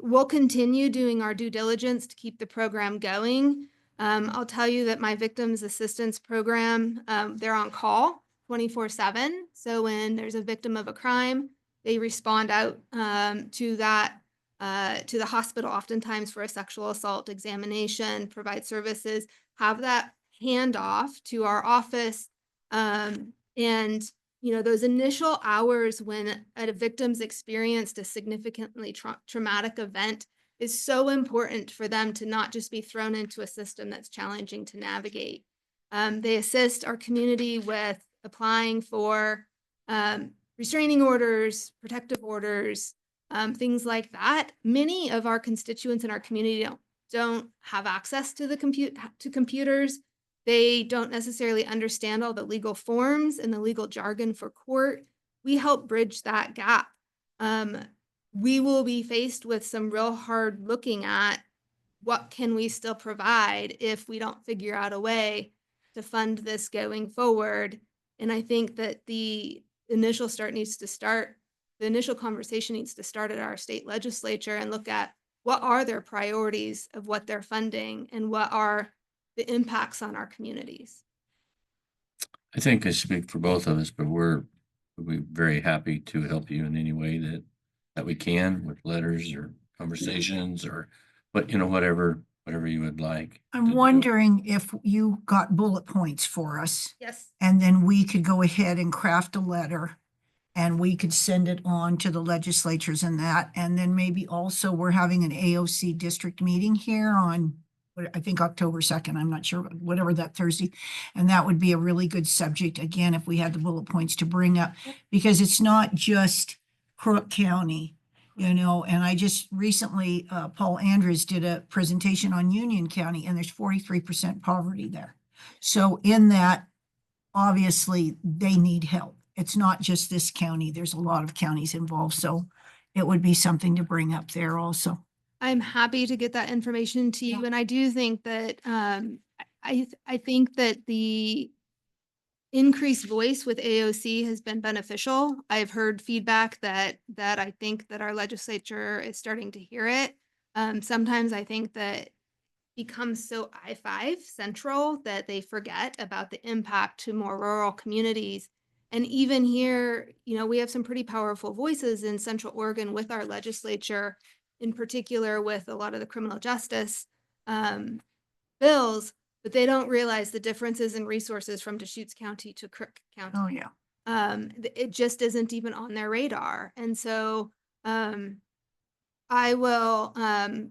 We'll continue doing our due diligence to keep the program going. I'll tell you that my victims assistance program, they're on call 24/7. So when there's a victim of a crime, they respond out to the hospital oftentimes for a sexual assault examination, provide services, have that handoff to our office. And those initial hours when a victim's experienced a significantly traumatic event is so important for them to not just be thrown into a system that's challenging to navigate. They assist our community with applying for restraining orders, protective orders, things like that. Many of our constituents in our community don't have access to computers. They don't necessarily understand all the legal forms and the legal jargon for court. We help bridge that gap. We will be faced with some real hard looking at what can we still provide if we don't figure out a way to fund this going forward. And I think that the initial conversation needs to start at our state legislature and look at what are their priorities of what they're funding and what are the impacts on our communities. I think I speak for both of us, but we're very happy to help you in any way that we can with letters or conversations or whatever you would like. I'm to do. wondering if you got bullet points for us, Yes. and then we could go ahead and craft a letter and we could send it on to the legislatures and that. And then maybe also we're having an AOC district meeting here on, I think October 2nd, I'm not sure, whatever that Thursday. And that would be a really good subject, again, if we had the bullet points to bring up, because it's not just Crook County, and I just recently, Paul Andrews did a presentation on Union County, and there's 43% poverty there. So in that, obviously, they need help. It's not just this county. There's a lot of counties involved. So it would be something to bring up there also. I'm happy to get that information to you. Yeah. And I do think that I think that the increased voice with AOC has been beneficial. I've heard feedback that I think that our legislature is starting to hear it. Sometimes I think that becomes so I-5 central that they forget about the impact to more rural communities. And even here, we have some pretty powerful voices in Central Oregon with our legislature, in particular with a lot of the criminal justice bills, but they don't realize the differences in resources from Deschutes County to Crook County. Oh, yeah. It just isn't even on their radar. And so I will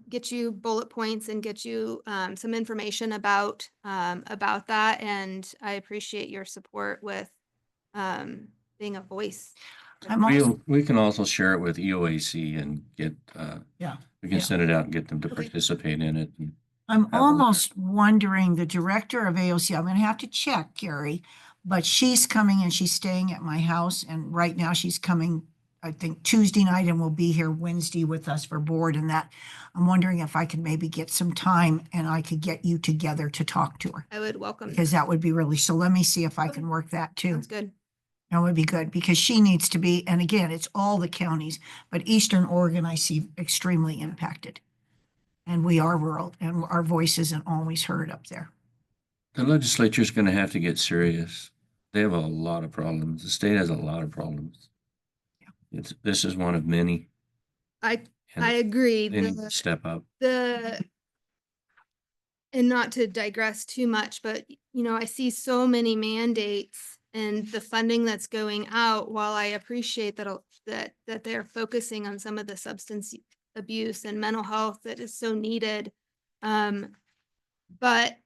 get you bullet points and get you some information about that. And I appreciate your support with being a voice. We can also share it with EOAC and get, Yeah. we can Yeah. send it out and get them to Okay. participate in it. And I'm have a almost wondering, the director of AOC, I'm gonna have to check, Gary, but she's coming and she's staying at my house, and right now she's coming, I think, Tuesday night, and will be here Wednesday with us for board and that. I'm wondering if I could maybe get some time and I could get you together to talk to her, I would welcome. because that would be really, so let me see if I can work that too. Sounds good. That would be good, because she needs to be, and again, it's all the counties, but Eastern Oregon I see extremely impacted. And we are rural, and our voice isn't always heard up there. the legislature is going to have to get serious. They have a lot of problems. The state has a lot of problems. This is one of many. I and agree. They need to step up. And not to digress too much, but I see so many mandates and the funding that's going out. While I appreciate that they're focusing on some of the substance abuse and mental health that is so needed, but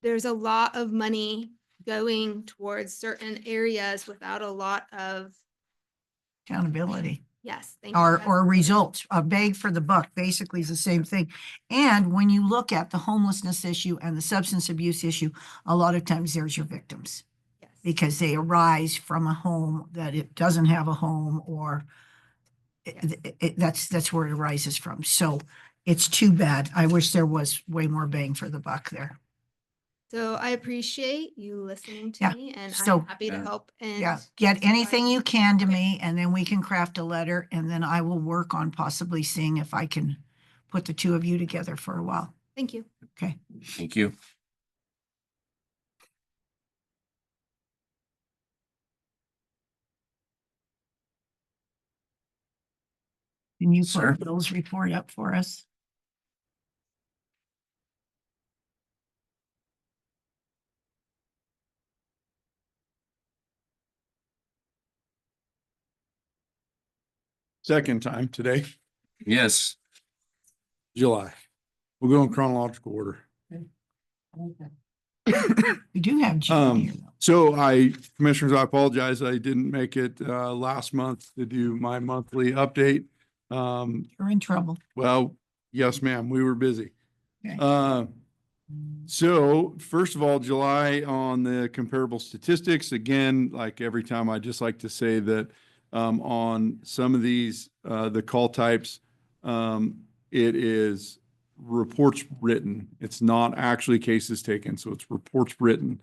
there's a lot of money going towards certain areas without a lot of Accountability. Yes, thank you. or results, a bang for the buck, basically is the same thing. And when you look at the homelessness issue and the substance abuse issue, a lot of times there's your victims Yes. because they arise from a home that it doesn't have a home, or that's where it arises from. So it's too bad. I wish there was way more bang for the buck there. So I appreciate you listening to Yeah, me, and so- I'm happy to help. And Yeah, get anything you can to Okay. me, and then we can craft a letter, and then I will work on possibly seeing if I can put the two of you together for a while. Thank you. Okay. Thank you. Can you Sir. put Bill's report up for us? Second time today, Yes. July. We'll go in chronological order. We do have June here, though. So Commissioners, I apologize. I didn't make it last month to do my monthly update. You're in trouble. Well, yes, ma'am, we were busy. Okay. So first of all, July on the comparable statistics, again, like every time, I just like to say that on some of these, the call types, it is reports written. It's not actually cases taken, so it's reports written.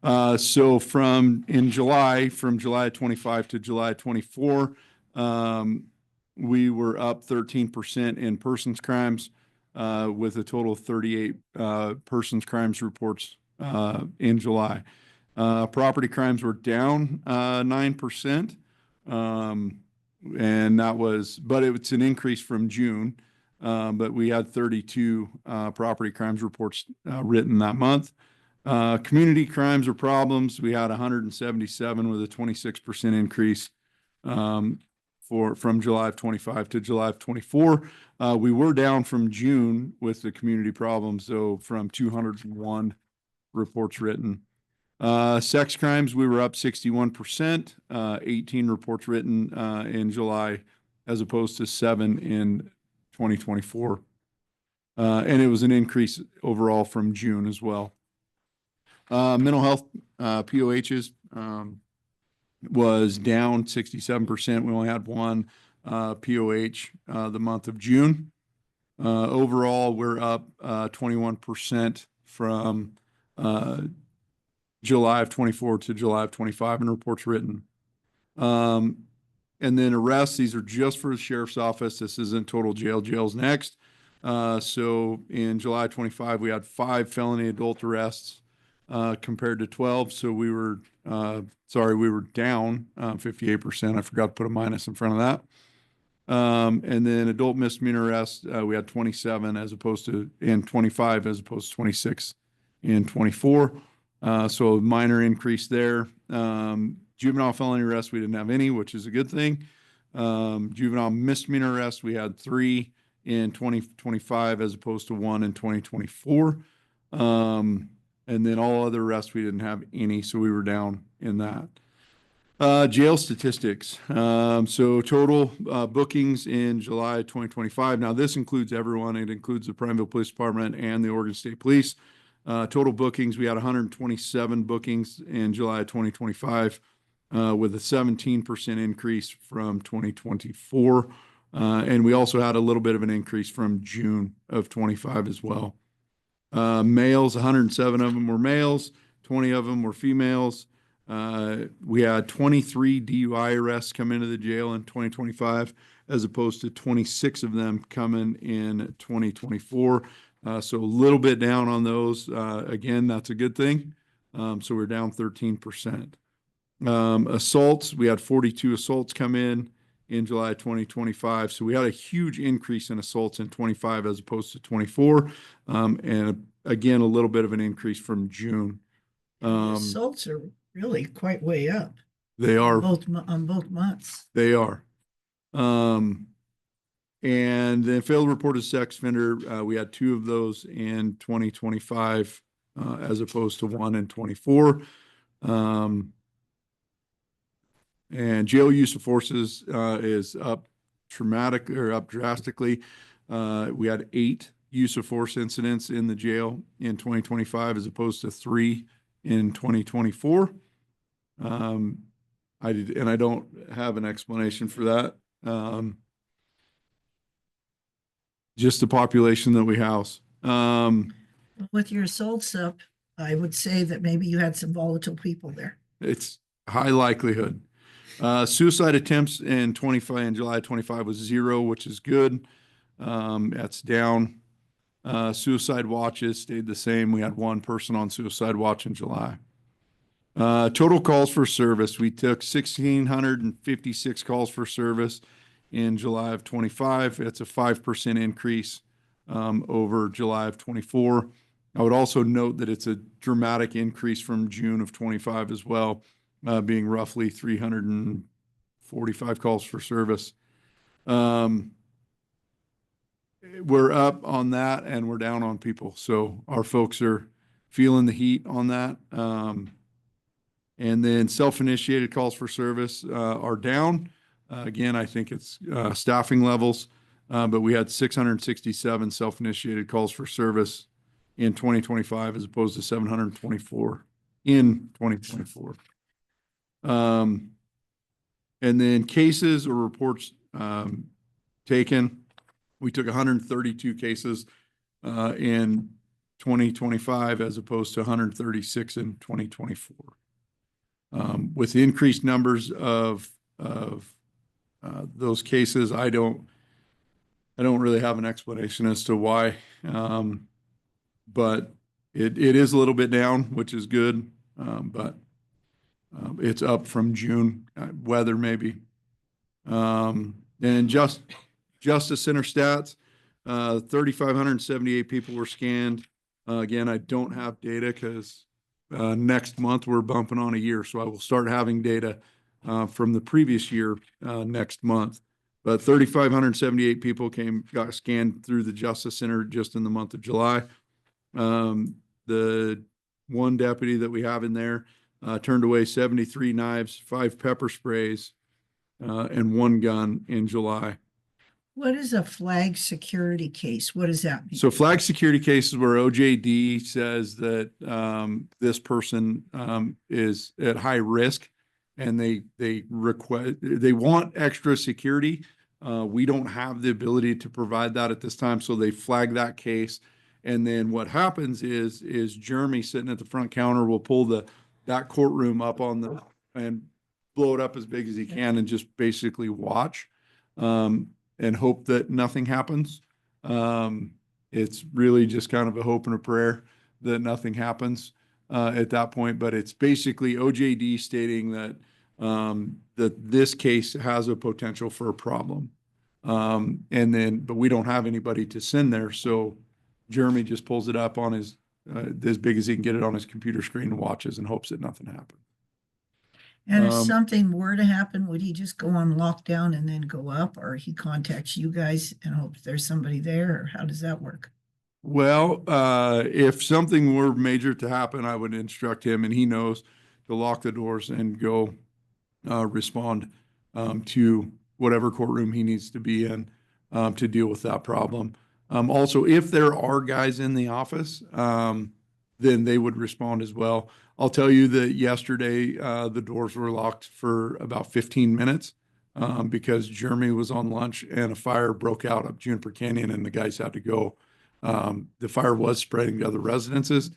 So from July 25 to July 24, we were up 13% in persons crimes, with a total of 38 persons crimes reports in July. Property crimes were down 9%. And that was, but it's an increase from June. But we had 32 property crimes reports written that month. Community crimes or problems, we had 177 with a 26% increase from July of 25 to July of 24. We were down from June with the community problems, so from 201 reports written. Sex crimes, we were up 61%, 18 reports written in July as opposed to 7 in 2024. And it was an increase overall from June as well. Mental health POHs was down 67%. We only had one POH the month of June. Overall, we're up 21% from July of 24 to July of 25 in reports written. And then arrests, these are just for the sheriff's office. This isn't total jail. Jail's next. So in July 25, we had 5 felony adult arrests compared to 12. So we were down 58%. I forgot to put a minus in front of that. And then adult misdemeanor arrests, we had 27 as opposed to in 25 as opposed to 26 in 24. So a minor increase there. Juvenile felony arrests, we didn't have any, which is a good thing. Juvenile misdemeanor arrests, we had 3 in 2025 as opposed to 1 in 2024. And then all other arrests, we didn't have any, so we were down in that. Jail statistics. So total bookings in July 2025. Now, this includes everyone. It includes the Prineville Police Department and the Oregon State Police. Total bookings, we had 127 bookings in July 2025, with a 17% increase from 2024. And we also had a little bit of an increase from June of 25 as well. Males, 107 of them were males, 20 of them were females. We had 23 DUI arrests come into the jail in 2025, as opposed to 26 of them coming in 2024. So a little bit down on those. Again, that's a good thing. So we're down 13%. Assaults, we had 42 assaults come in July 2025. So we had a huge increase in assaults in 25 as opposed to 24. And again, a little bit of an increase from June. The assaults are really quite way up. They are. On both months. They are. And then failed reported sex offender, we had 2 of those in 2025 as opposed to 1 in 24. And jail use of forces is up traumatic or up drastically. We had 8 use of force incidents in the jail in 2025 as opposed to 3 in 2024. I don't have an explanation for that. Just the population that we house. With your assaults up, I would say that maybe you had some volatile people there. It's high likelihood. Suicide attempts in July 25 was 0, which is good. That's down. Suicide watches stayed the same. We had 1 person on suicide watch in July. Total calls for service. We took 1,656 calls for service in July of 25. It's a 5% increase over July of 24. I would also note that it's a dramatic increase from June of 25 as well, being roughly 345 calls for service. We're up on that and we're down on people. So our folks are feeling the heat on that. And then self-initiated calls for service are down. Again, I think it's staffing levels, but we had 667 self-initiated calls for service in 2025 as opposed to 724 in 2024. And then cases or reports taken, we took 132 cases in 2025 as opposed to 136 in 2024. With increased numbers of those cases, I don't really have an explanation as to why, but it is a little bit down, which is good, but it's up from June. Weather maybe, and Justice Center stats, 3,578 people were scanned. Again, I don't have data because next month we're bumping on a year, so I will start having data from the previous year next month. But 3,578 people got scanned through the Justice Center just in the month of July. The 1 deputy that we have in there turned away 73 knives, 5 pepper sprays, and 1 gun in July. What is a flag security case? What does that mean? So flag security cases where OJD says that this person is at high risk and they want extra security. We don't have the ability to provide that at this time, so they flag that case. And then what happens is Jeremy sitting at the front counter will pull that courtroom up and blow it up as big as he can and just basically watch. And hope that nothing happens. It's really just kind of a hope and a prayer that nothing happens at that point. But it's basically OJD stating that that this case has a potential for a problem. But we don't have anybody to send there. So Jeremy just pulls it up on his, as big as he can get it on his computer screen and watches and hopes that nothing happens. And if something were to happen, would he just go on lockdown and then go up, or he contacts you guys and hopes there's somebody there, or how does that work? Well, if something were major to happen, I would instruct him, and he knows to lock the doors and go respond to whatever courtroom he needs to be in to deal with that problem. Also, if there are guys in the office, then they would respond as well. I'll tell you that yesterday the doors were locked for about 15 minutes because Jeremy was on lunch and a fire broke out up Juniper Canyon and the guys had to go. The fire was spreading to other residences.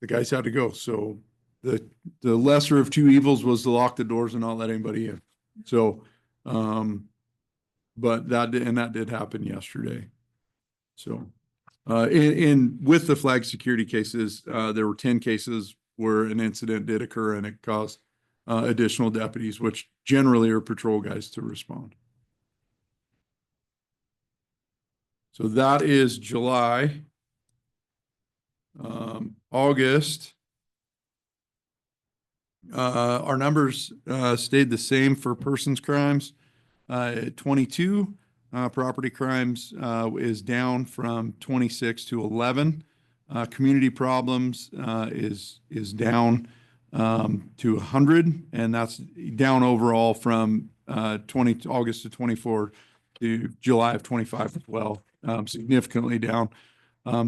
The guys had to go. So the lesser of 2 evils was to lock the doors and not let anybody in. So, but that did happen yesterday. So, with the flag security cases, there were 10 cases where an incident did occur and it caused additional deputies, which generally are patrol guys, to respond. So that is July. August, our numbers stayed the same for persons crimes. 22 property crimes is down from 26 to 11. Community problems is down to 100, and that's down overall from August to 24 to July of 25 as well, significantly down.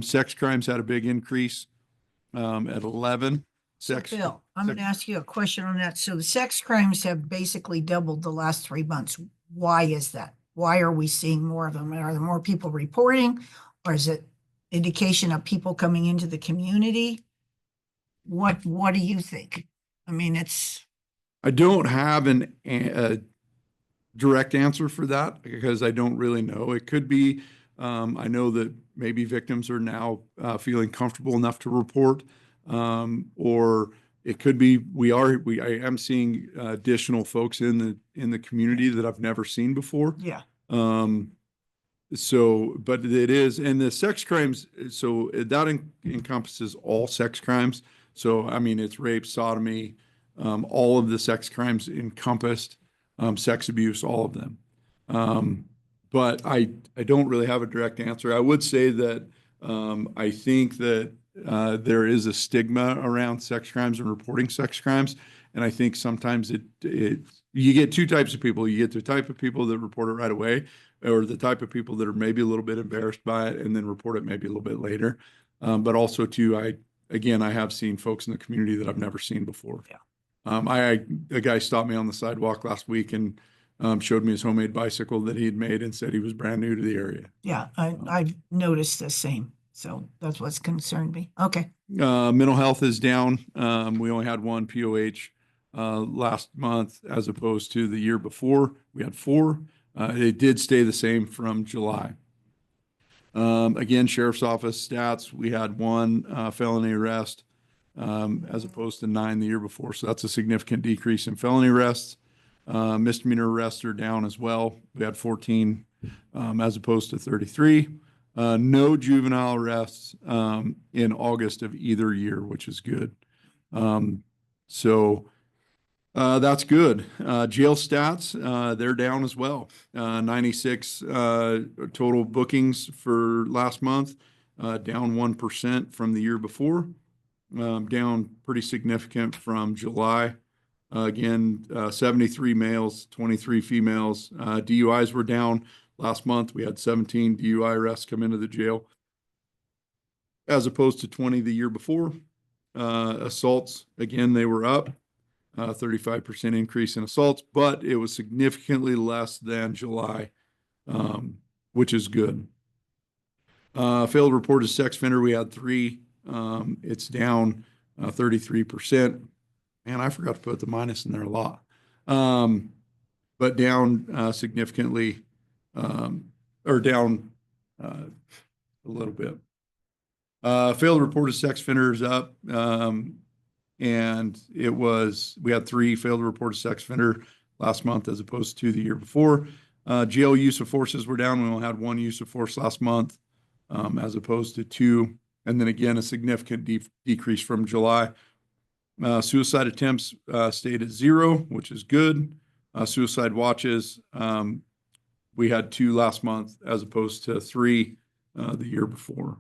Sex crimes had a big increase at 11. So Sex. Bill, I'm gonna ask you a question on that. So the sex crimes have basically doubled the last 3 months. Why is that? Why are we seeing more of them? Are there more people reporting? Or is it indication of people coming into the community? What do you think? I mean, I don't have a direct answer for that because I don't really know. It could be, I know that maybe victims are now feeling comfortable enough to report, or it could be I am seeing additional folks in the community that I've never seen before. yeah. So, but it is, and the sex crimes, so that encompasses all sex crimes. So, I mean, it's rape, sodomy, all of the sex crimes encompassed, sex abuse, all of them. But I don't really have a direct answer. I would say that I think that there is a stigma around sex crimes and reporting sex crimes. And I think sometimes you get two types of people. You get the type of people that report it right away, or the type of people that are maybe a little bit embarrassed by it and then report it maybe a little bit later. But also too, I have seen folks in the community that I've never seen before. Yeah. A guy stopped me on the sidewalk last week and showed me his homemade bicycle that he had made and said he was brand new to the area. Yeah, I've noticed the same. So that's what's concerned me. Okay. Mental health is down. We only had one POH last month as opposed to the year before. We had 4. It did stay the same from July. Again, sheriff's office stats, we had 1 felony arrest as opposed to 9 the year before. So that's a significant decrease in felony arrests. Misdemeanor arrests are down as well. We had 14 as opposed to 33. No juvenile arrests in August of either year, which is good. So that's good. Jail stats, they're down as well. 96 total bookings for last month, down 1% from the year before, down pretty significant from July. Again, 73 males, 23 females. DUIs were down. Last month, we had 17 DUI arrests come into the jail as opposed to 20 the year before. Assaults, again, they were up, 35% increase in assaults, but it was significantly less than July, which is good. Failed reported sex offender, we had 3. It's down 33%. Man, I forgot to put the minus in there a lot. But down significantly, or down a little bit. Failed reported sex offenders up, and we had 3 failed reported sex offender last month as opposed to the year before. Jail use of forces were down. We only had 1 use of force last month as opposed to 2. And then again, a significant decrease from July. Suicide attempts stayed at 0, which is good. Suicide watches, we had 2 last month as opposed to 3 the year before.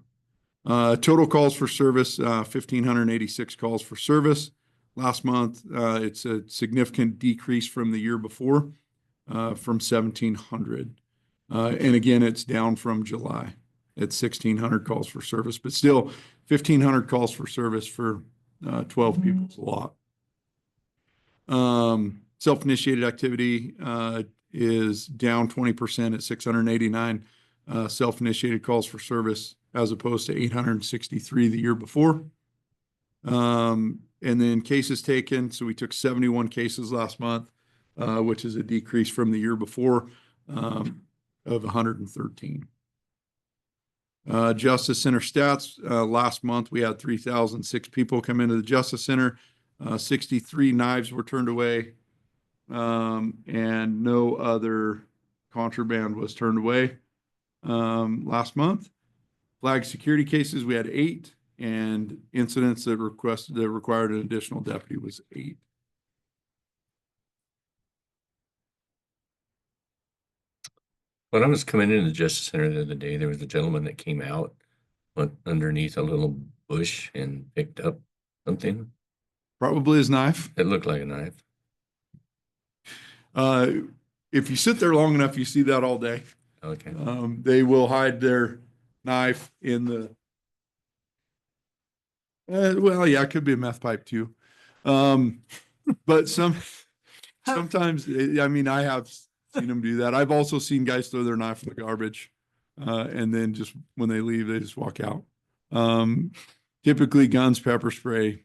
Total calls for service, 1,586 calls for service. Last month, it's a significant decrease from the year before, from 1,700. And again, it's down from July. It's 1,600 calls for service, but still 1,500 calls for service for 12 people is a lot. Self-initiated activity is down 20% at 689 self-initiated calls for service as opposed to 863 the year before. And then cases taken. So we took 71 cases last month, which is a decrease from the year before of 113. Justice Center stats, last month we had 3,006 people come into the Justice Center. 63 knives were turned away, and no other contraband was turned away last month. Flag security cases, we had 8, and incidents that required an additional deputy was 8. When I was coming into the Justice Center the other day, there was a gentleman that came out, went underneath a little bush and picked up something. Probably his knife. It looked like a knife. If you sit there long enough, you see that all day. Okay. They will hide their knife in the, well, yeah, it could be a meth pipe too. But sometimes, I mean, I have seen them do that. I've also seen guys throw their knife in the garbage. And then just when they leave, they just walk out. Typically guns, pepper spray,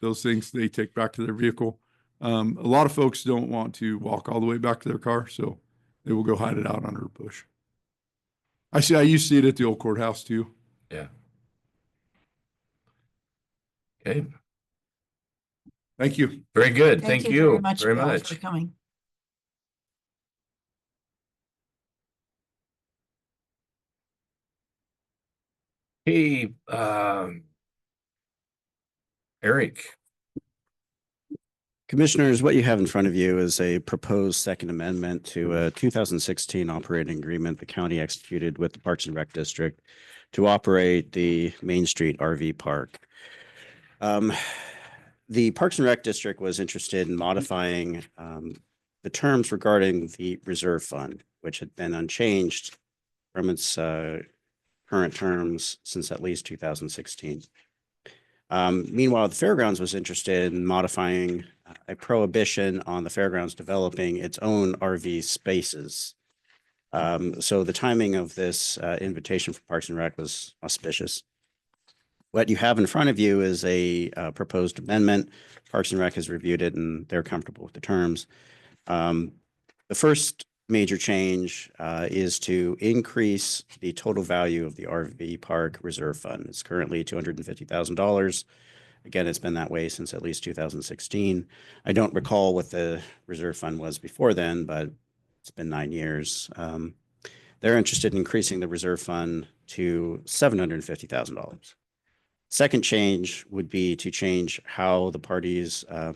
those things they take back to their vehicle. A lot of folks don't want to walk all the way back to their car, so they will go hide it out under a bush. I used to see it at the old courthouse too. Yeah. Okay, Thank you. very good. Thank very you much, very Bill, much. for coming. Hey, Eric. Commissioners, what you have in front of you is a proposed second amendment to a 2016 operating agreement the county executed with the Parks and Rec District to operate the Main Street RV Park. The Parks and Rec District was interested in modifying the terms regarding the reserve fund, which had been unchanged from its current terms since at least 2016. Meanwhile, the fairgrounds was interested in modifying a prohibition on the fairgrounds developing its own RV spaces. So the timing of this invitation for Parks and Rec was auspicious. What you have in front of you is a proposed amendment. Parks and Rec has reviewed it and they're comfortable with the terms. The first major change is to increase the total value of the RV Park Reserve Fund. It's currently $250,000. Again, it's been that way since at least 2016. I don't recall what the reserve fund was before then, but it's been 9 years. They're interested in increasing the reserve fund to $750,000. Second change would be to change how the parties, how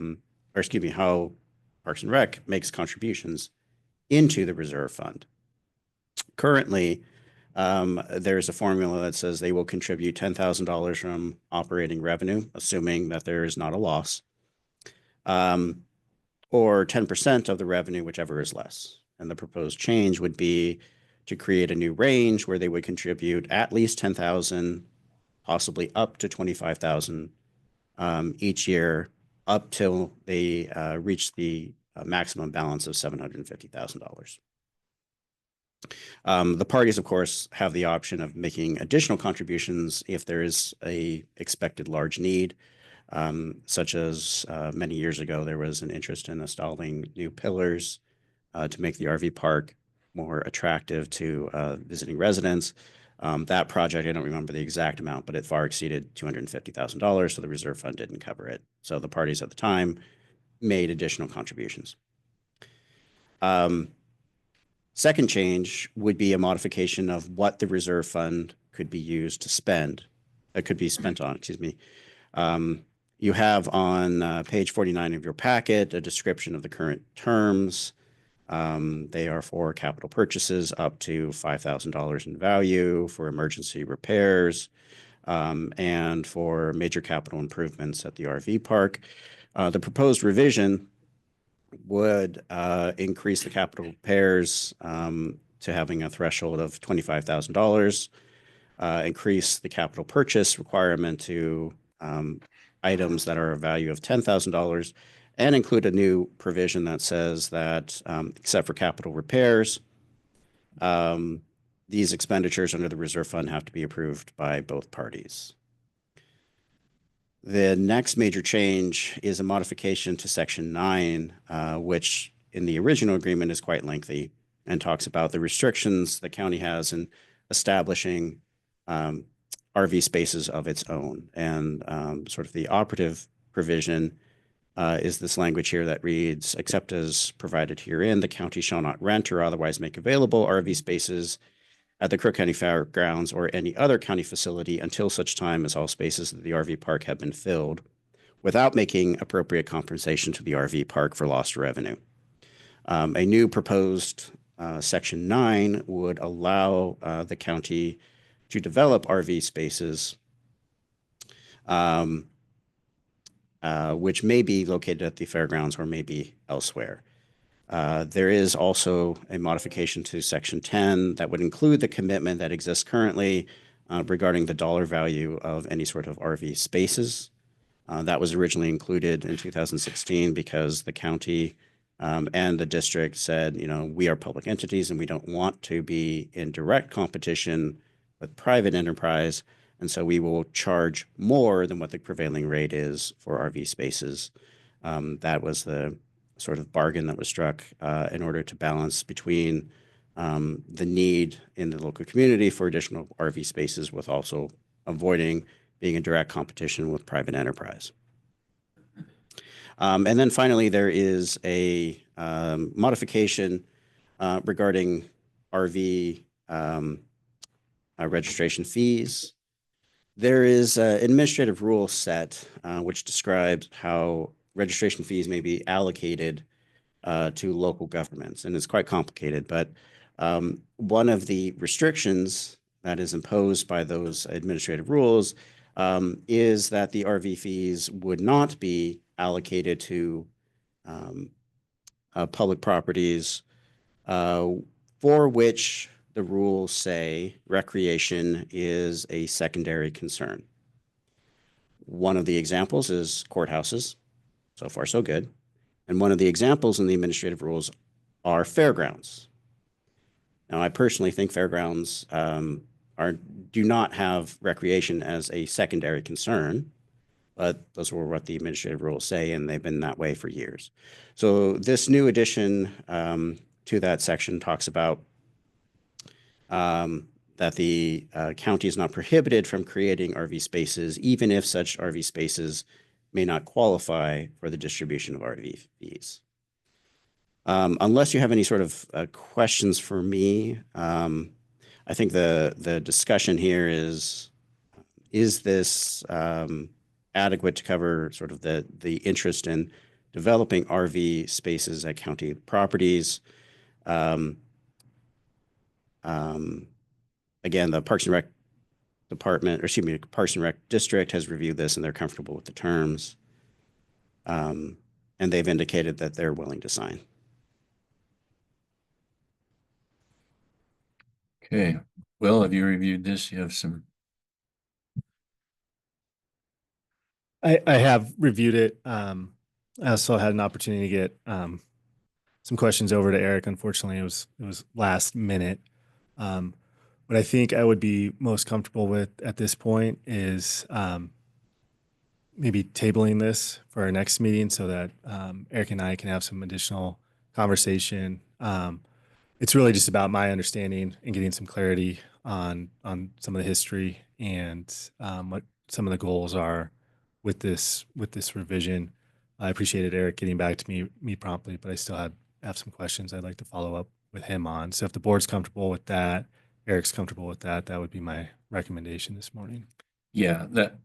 Parks and Rec makes contributions into the reserve fund. Currently, there's a formula that says they will contribute $10,000 from operating revenue, assuming that there is not a loss, or 10% of the revenue, whichever is less. And the proposed change would be to create a new range where they would contribute at least 10,000, possibly up to 25,000 each year, up till they reach the maximum balance of $750,000. The parties, of course, have the option of making additional contributions if there is a expected large need, such as many years ago, there was an interest in installing new pillars to make the RV park more attractive to visiting residents. That project, I don't remember the exact amount, but it far exceeded $250,000, so the reserve fund didn't cover it. So the parties at the time made additional contributions. Second change would be a modification of what the reserve fund could be used to spend. That could be spent on, excuse me. You have on page 49 of your packet a description of the current terms. They are for capital purchases up to $5,000 in value, for emergency repairs, and for major capital improvements at the RV park. The proposed revision would increase the capital repairs to having a threshold of $25,000, increase the capital purchase requirement to items that are a value of $10,000, and include a new provision that says that except for capital repairs, these expenditures under the reserve fund have to be approved by both parties. The next major change is a modification to Section 9, which in the original agreement is quite lengthy and talks about the restrictions the county has in establishing RV spaces of its own. And sort of the operative provision is this language here that reads, except as provided herein, the county shall not rent or otherwise make available RV spaces at the Crook County Fairgrounds or any other county facility until such time as all spaces at the RV park have been filled, without making appropriate compensation to the RV park for lost revenue. A new proposed Section 9 would allow the county to develop RV spaces which may be located at the fairgrounds or may be elsewhere. There is also a modification to section 10 that would include the commitment that exists currently regarding the dollar value of any sort of RV spaces. That was originally included in 2016 because the county and the district said, you know, we are public entities and we don't want to be in direct competition with private enterprise. And so we will charge more than what the prevailing rate is for RV spaces. That was the sort of bargain that was struck in order to balance between the need in the local community for additional RV spaces with also avoiding being in direct competition with private enterprise. And then finally, there is a modification regarding RV registration fees. There is an administrative rule set which describes how registration fees may be allocated to local governments, and it's quite complicated, but one of the restrictions that is imposed by those administrative rules is that the RV fees would not be allocated to public properties for which the rules say recreation is a secondary concern. One of the examples is courthouses. So far, so good. And one of the examples in the administrative rules are fairgrounds. Now, I personally think fairgrounds do not have recreation as a secondary concern, but those were what the administrative rules say, and they've been that way for years. So this new addition to that section talks about that the county is not prohibited from creating RV spaces, even if such RV spaces may not qualify for the distribution of RV fees. Unless you have any sort of questions for me, I think the discussion here is this adequate to cover sort of the interest in developing RV spaces at county properties? Again, the Parks and Rec Department, or excuse me, Parks and Rec District has reviewed this and they're comfortable with the terms. And they've indicated that they're willing to sign. Okay, Will, have you reviewed this? You have some. I have reviewed it. I also had an opportunity to get some questions over to Eric. Unfortunately, it was last minute. What I think I would be most comfortable with at this point is maybe tabling this for our next meeting so that Eric and I can have some additional conversation. It's really just about my understanding and getting some clarity on some of the history and what some of the goals are with this revision. I appreciated Eric getting back to me promptly, but I still have some questions I'd like to follow up with him on. So if the board's comfortable with that, Eric's comfortable with that, that would be my recommendation this morning. Yeah, that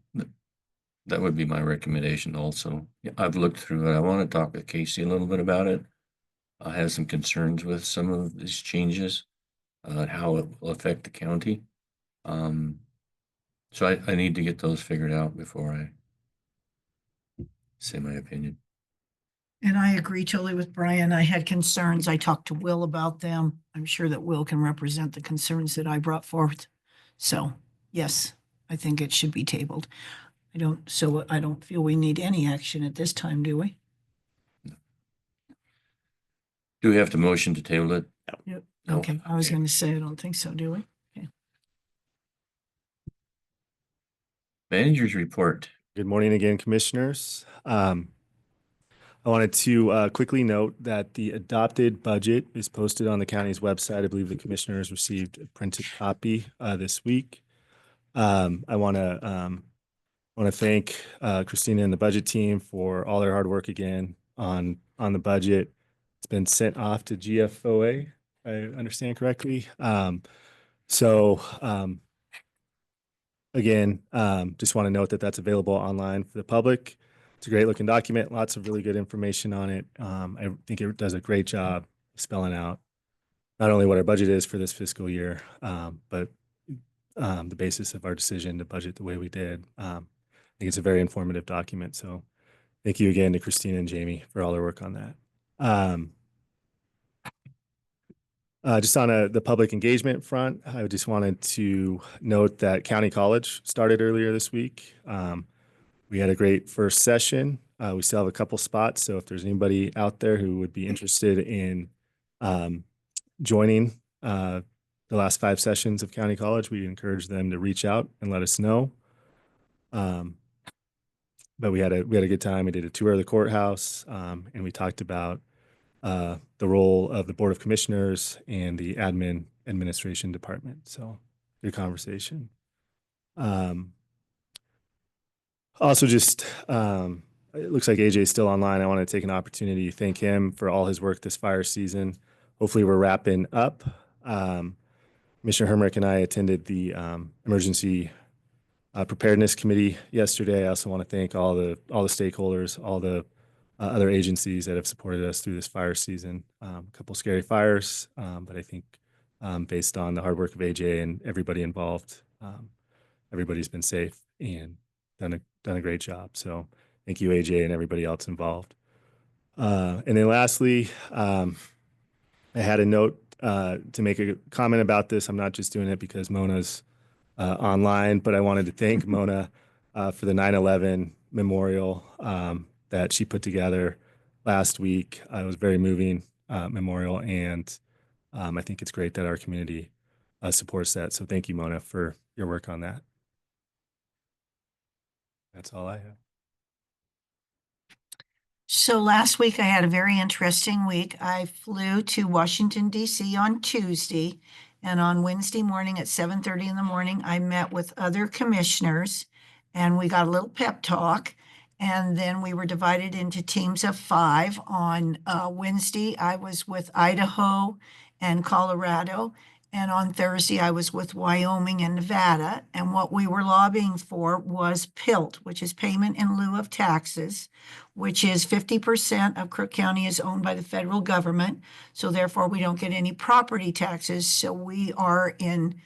would be my recommendation also. Yeah, I've looked through it. I want to talk with Casey a little bit about it. I have some concerns with some of these changes, how it will affect the county. So I need to get those figured out before I say my opinion. And I agree totally with Brian. I had concerns. I talked to Will about them. I'm sure that Will can represent the concerns that I brought forth. So yes, I think it should be tabled. I don't feel we need any action at this time, do we? Do we have to motion to table it? Yep. No. Okay, I was going to say, I don't think so, do we? Okay. Manager's report. Good morning again, commissioners. I wanted to quickly note that the adopted budget is posted on the county's website. I believe the commissioners received a printed copy this week. I want to thank Christina and the budget team for all their hard work again on the budget. It's been sent off to GFOA, if I understand correctly. Again, just want to note that that's available online for the public. It's a great looking document, lots of really good information on it. I think it does a great job spelling out not only what our budget is for this fiscal year, but the basis of our decision to budget the way we did. I think it's a very informative document. So thank you again to Christina and Jamie for all their work on that. Just on the public engagement front, I just wanted to note that County College started earlier this week. We had a great first session. We still have a couple spots, so if there's anybody out there who would be interested in joining the last 5 sessions of County College, we encourage them to reach out and let us know. But we had a good time. We did a tour of the courthouse, and we talked about the role of the Board of Commissioners and the administration department. So good conversation. Also just, it looks like AJ is still online. I want to take an opportunity to thank him for all his work this fire season. Hopefully we're wrapping up. Commissioner Hermrick and I attended the emergency preparedness committee yesterday. I also want to thank all the stakeholders, all the other agencies that have supported us through this fire season. A couple scary fires, but I think based on the hard work of AJ and everybody involved, everybody's been safe and done a great job. So thank you, AJ, and everybody else involved. And then lastly, I had a note to make a comment about this. I'm not just doing it because Mona's online, but I wanted to thank Mona for the 9/11 memorial that she put together last week. It was a very moving memorial, and I think it's great that our community supports that. So thank you, Mona, for your work on that. That's all I have. So last week I had a very interesting week. I flew to Washington, D.C. on Tuesday, and on Wednesday morning at 7:30 in the morning, I met with other commissioners, and we got a little pep talk. And then we were divided into teams of 5. On Wednesday, I was with Idaho and Colorado. And on Thursday, I was with Wyoming and Nevada. And what we were lobbying for was PILT, which is payment in lieu of taxes, which is 50% of Crook County is owned by the federal government. So therefore, we don't get any property taxes. So we are in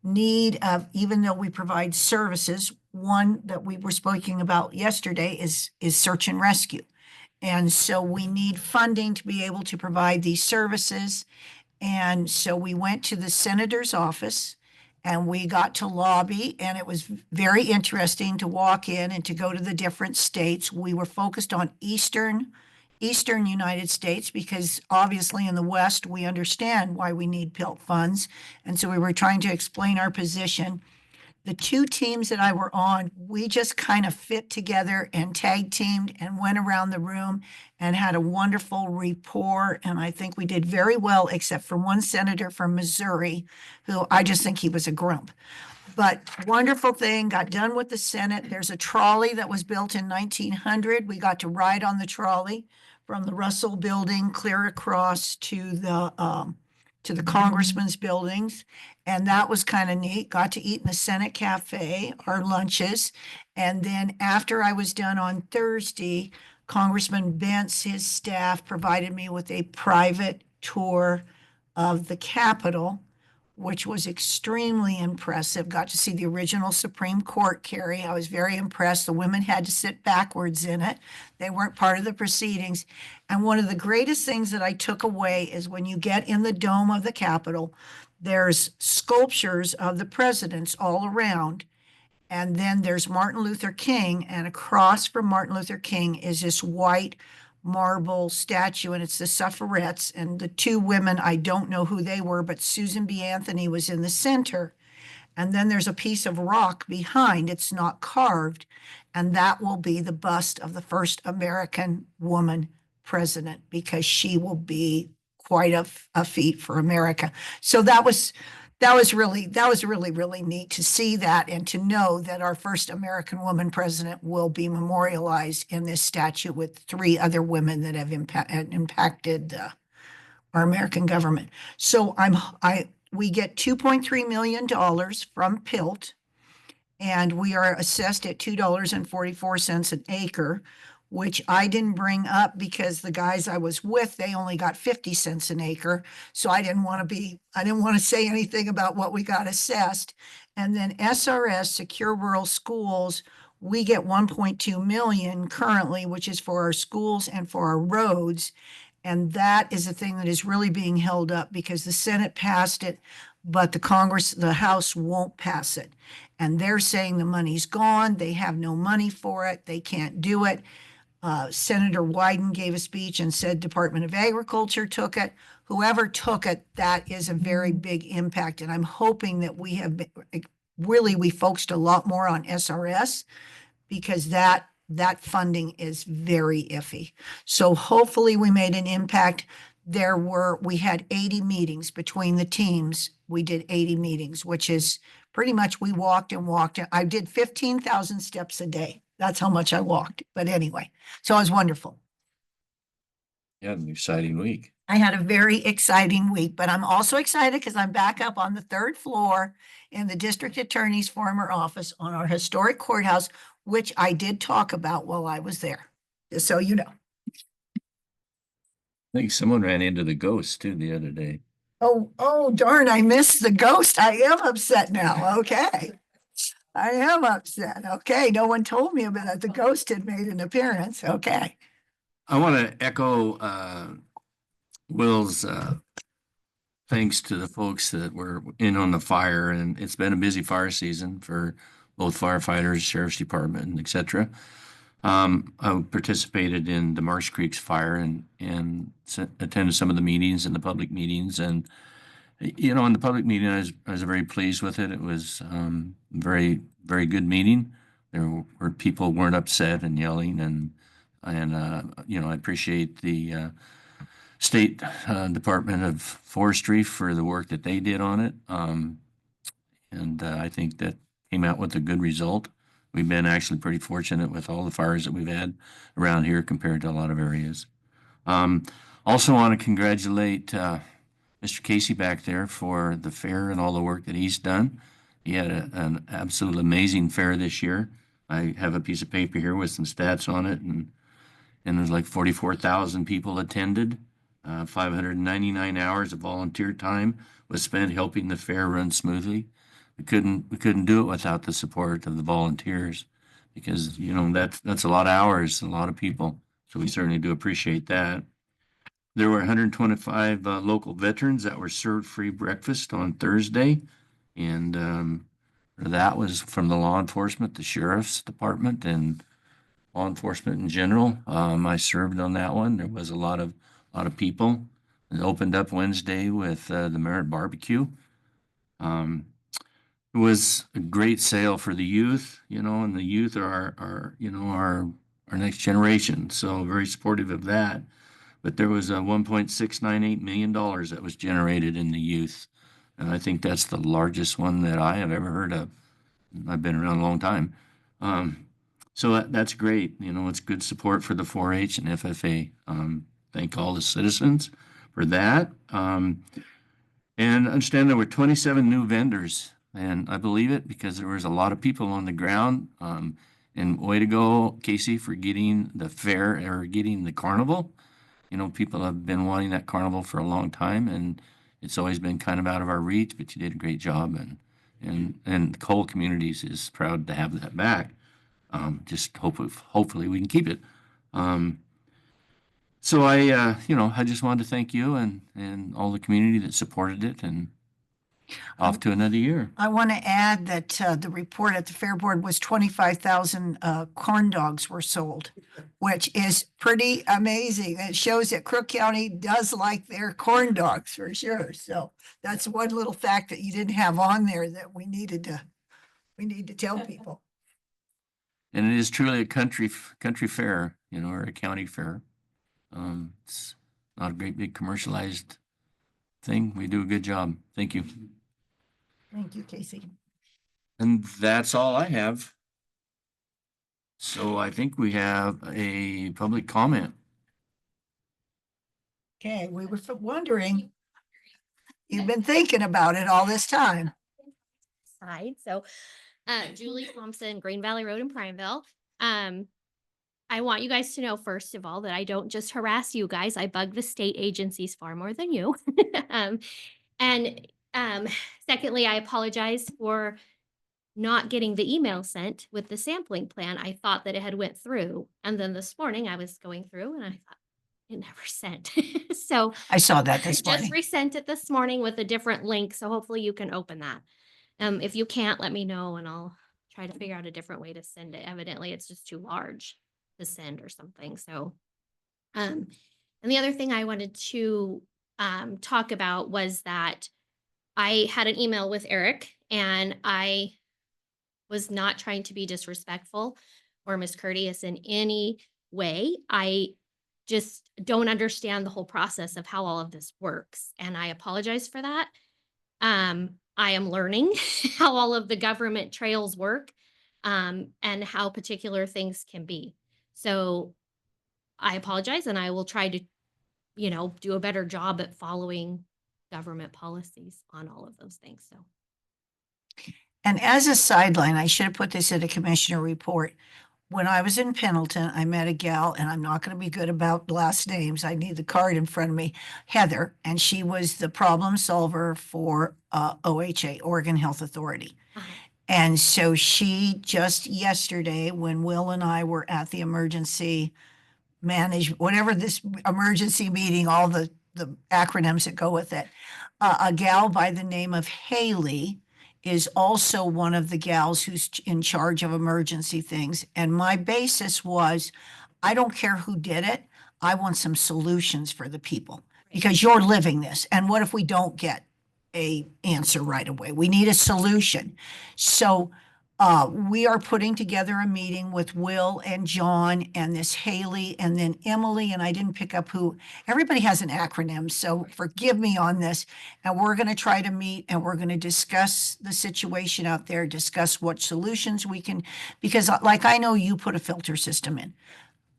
need of, even though we provide services, one that we were speaking about yesterday is search and rescue. And so we need funding to be able to provide these services. And so we went to the senator's office and we got to lobby, and it was very interesting to walk in and to go to the different states. We were focused on Eastern United States because obviously in the West, we understand why we need PILT funds. And so we were trying to explain our position. The 2 teams that I were on, we just kind of fit together and tag teamed and went around the room and had a wonderful rapport. And I think we did very well, except for one senator from Missouri, who I just think he was a grump. But wonderful thing, got done with the Senate. There's a trolley that was built in 1900. We got to ride on the trolley from the Russell Building clear across to the congressman's buildings. And that was kind of neat. Got to eat in the Senate Cafe, our lunches. And then after I was done on Thursday, Congressman Bentz, his staff provided me with a private tour of the Capitol, which was extremely impressive. Got to see the original Supreme Court, Carrie. I was very impressed. The women had to sit backwards in it. They weren't part of the proceedings. And one of the greatest things that I took away is when you get in the dome of the Capitol, there's sculptures of the presidents all around. And then there's Martin Luther King, and across from Martin Luther King is this white marble statue, and it's the suffragettes. And the 2 women, I don't know who they were, but Susan B. Anthony was in the center. And then there's a piece of rock behind, it's not carved, and that will be the bust of the first American woman president, because she will be quite a feat for America. So that was really neat to see that and to know that our first American woman president will be memorialized in this statue with 3 other women that have impacted our American government. So we get $2.3 million from PILT, and we are assessed at $2.44 an acre, which I didn't bring up because the guys I was with, they only got 50 cents an acre. So I didn't want to say anything about what we got assessed. And then SRS, Secure Rural Schools, we get 1.2 million currently, which is for our schools and for our roads. And that is a thing that is really being held up because the Senate passed it, but the House won't pass it. And they're saying the money's gone. They have no money for it. They can't do it. Senator Wyden gave a speech and said Department of Agriculture took it. Whoever took it, that is a very big impact. And I'm hoping that we have been, really, we focused a lot more on SRS because that funding is very iffy. So hopefully we made an impact. We had 80 meetings between the teams. We did 80 meetings, which is pretty much we walked and walked. I did 15,000 steps a day. That's how much I walked. But anyway, so it was wonderful. You had an exciting week. I had a very exciting week, but I'm also excited because I'm back up on the 3rd floor in the district attorney's former office on our historic courthouse, which I did talk about while I was there, just so you know. I think someone ran into the ghost too the other day. Oh, darn, I missed the ghost. I am upset now. Okay. I am upset. Okay, no one told me about it. The ghost had made an appearance. Okay. I want to echo Will's thanks to the folks that were in on the fire, and it's been a busy fire season for both firefighters, sheriff's department, et cetera. I participated in the Marsh Creek's fire and attended some of the meetings and the public meetings. And, you know, in the public meeting, I was very pleased with it. It was very, very good meeting. There were people weren't upset and yelling and you know, I appreciate the State Department of Forestry for the work that they did on it. And I think that came out with a good result. We've been actually pretty fortunate with all the fires that we've had around here compared to a lot of areas. Also want to congratulate Mr. Casey back there for the fair and all the work that he's done. He had an absolute amazing fair this year. I have a piece of paper here with some stats on it, and there's like 44,000 people attended. 599 hours of volunteer time was spent helping the fair run smoothly. We couldn't do it without the support of the volunteers because, you know, that's a lot of hours, a lot of people. So we certainly do appreciate that. There were 125 local veterans that were served free breakfast on Thursday. And that was from the law enforcement, the sheriff's department, and law enforcement in general. I served on that one. There was a lot of people. It opened up Wednesday with the Merit Barbecue. It was a great sale for the youth, you know, and the youth are our next generation. So very supportive of that. But there was a $1.698 million that was generated in the youth. And I think that's the largest one that I have ever heard of. I've been around a long time. So that's great. You know, it's good support for the 4-H and FFA. Thank all the citizens for that. And understand there were 27 new vendors, and I believe it because there was a lot of people on the ground. And way to go, Casey, for getting the fair or getting the carnival. You know, people have been wanting that carnival for a long time, and it's always been kind of out of our reach, but you did a great job. And Cole Communities is proud to have that back. Just hopefully we can keep it. So I just wanted to thank you and all the community that supported it, and off to another year. I want to add that the report at the Fair Board was 25,000 corn dogs were sold, which is pretty amazing. It shows that Crook County does like their corn dogs for sure. So that's one little fact that you didn't have on there that we need to tell people. And it is truly a country fair, you know, or a county fair. It's not a great big commercialized thing. We do a good job. Thank you. Thank you, Casey. And that's all I have. So I think we have a public comment. Okay, we were wondering, you've been thinking about it all this time. So, Julie Thompson, Green Valley Road in Prineville. I want you guys to know, first of all, that I don't just harass you guys. I bug the state agencies far more than you. Secondly, I apologize for not getting the email sent with the sampling plan. I thought that it had went through. And then this morning I was going through and I thought, it never sent. So I saw that this just morning. resent it this morning with a different link, so hopefully you can open that. If you can't, let me know and I'll try to figure out a different way to send it. Evidently, it's just too large to send or something, so. And the other thing I wanted to talk about was that I had an email with Eric and I was not trying to be disrespectful or miscourteous in any way. I just don't understand the whole process of how all of this works. And I apologize for that. I am learning how all of the government trails work, and how particular things can be. So I apologize and I will try to, do a better job at following government policies on all of those things. So. And as a sideline, I should have put this in a commissioner report. When I was in Pendleton, I met a gal, and I'm not going to be good about last names. I need the card in front of me, Heather, and she was the problem solver for OHA, Oregon Health Authority. And so she just yesterday, when Will and I were at the emergency whatever this emergency meeting, all the acronyms that go with it, a gal by the name of Haley is also one of the gals who's in charge of emergency things. And my basis was, I don't care who did it. I want some solutions for the people because you're living this. And what if we don't get a answer right away? We need a solution. So we are putting together a meeting with Will and John and this Haley and then Emily, and I didn't pick up who. Everybody has an acronym, so forgive me on this. And we're going to try to meet and we're going to discuss the situation out there, discuss what solutions we can, because like I know you put a filter system in.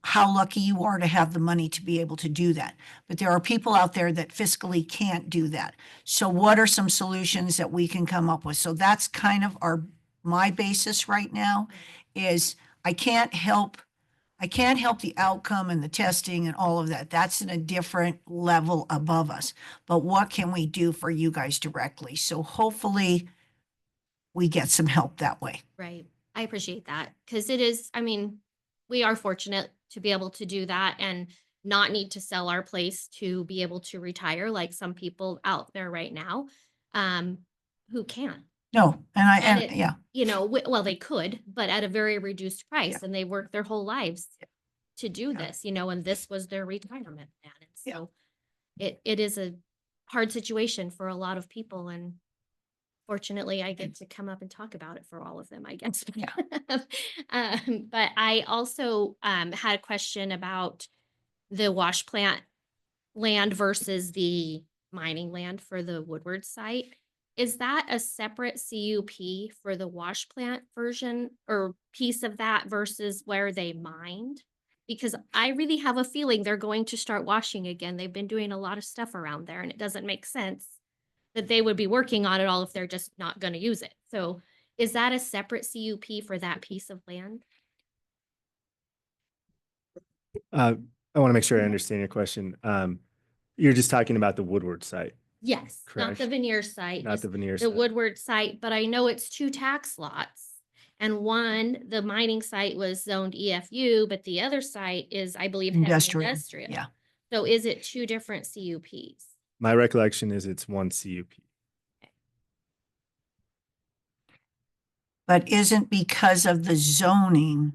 How lucky you are to have the money to be able to do that. But there are people out there that fiscally can't do that. So what are some solutions that we can come up with? So that's kind of my basis right now is I can't help the outcome and the testing and all of that. That's in a different level above us. But what can we do for you guys directly? So hopefully we get some help that way. Right. I appreciate that because we are fortunate to be able to do that and not need to sell our place to be able to retire like some people out there right now, who can't. No, yeah. Well, they could, but at a very reduced price, Yeah. and they worked their whole lives to do this, and this was their retirement plan. And so it is a hard situation for a lot of people. And fortunately, I get to come up and talk about it for all of them, I guess. Yeah. But I also had a question about the wash plant land versus the mining land for the Woodward site. Is that a separate CUP for the wash plant version or piece of that versus where they mined? Because I really have a feeling they're going to start washing again. They've been doing a lot of stuff around there and it doesn't make sense that they would be working on it all if they're just not going to use it. So is that a separate CUP for that piece of land? I want to make sure I understand your question. You're just talking about the Woodward site, Yes, not correct? the veneer site. Not just the veneer the site. Woodward site, but I know it's 2 tax lots. And one, the mining site was zoned EFU, but the other site is, I believe, heavy Industrial. industrial. Yeah. So is it 2 different CUPs? My recollection is it's one CUP. But isn't because of the zoning,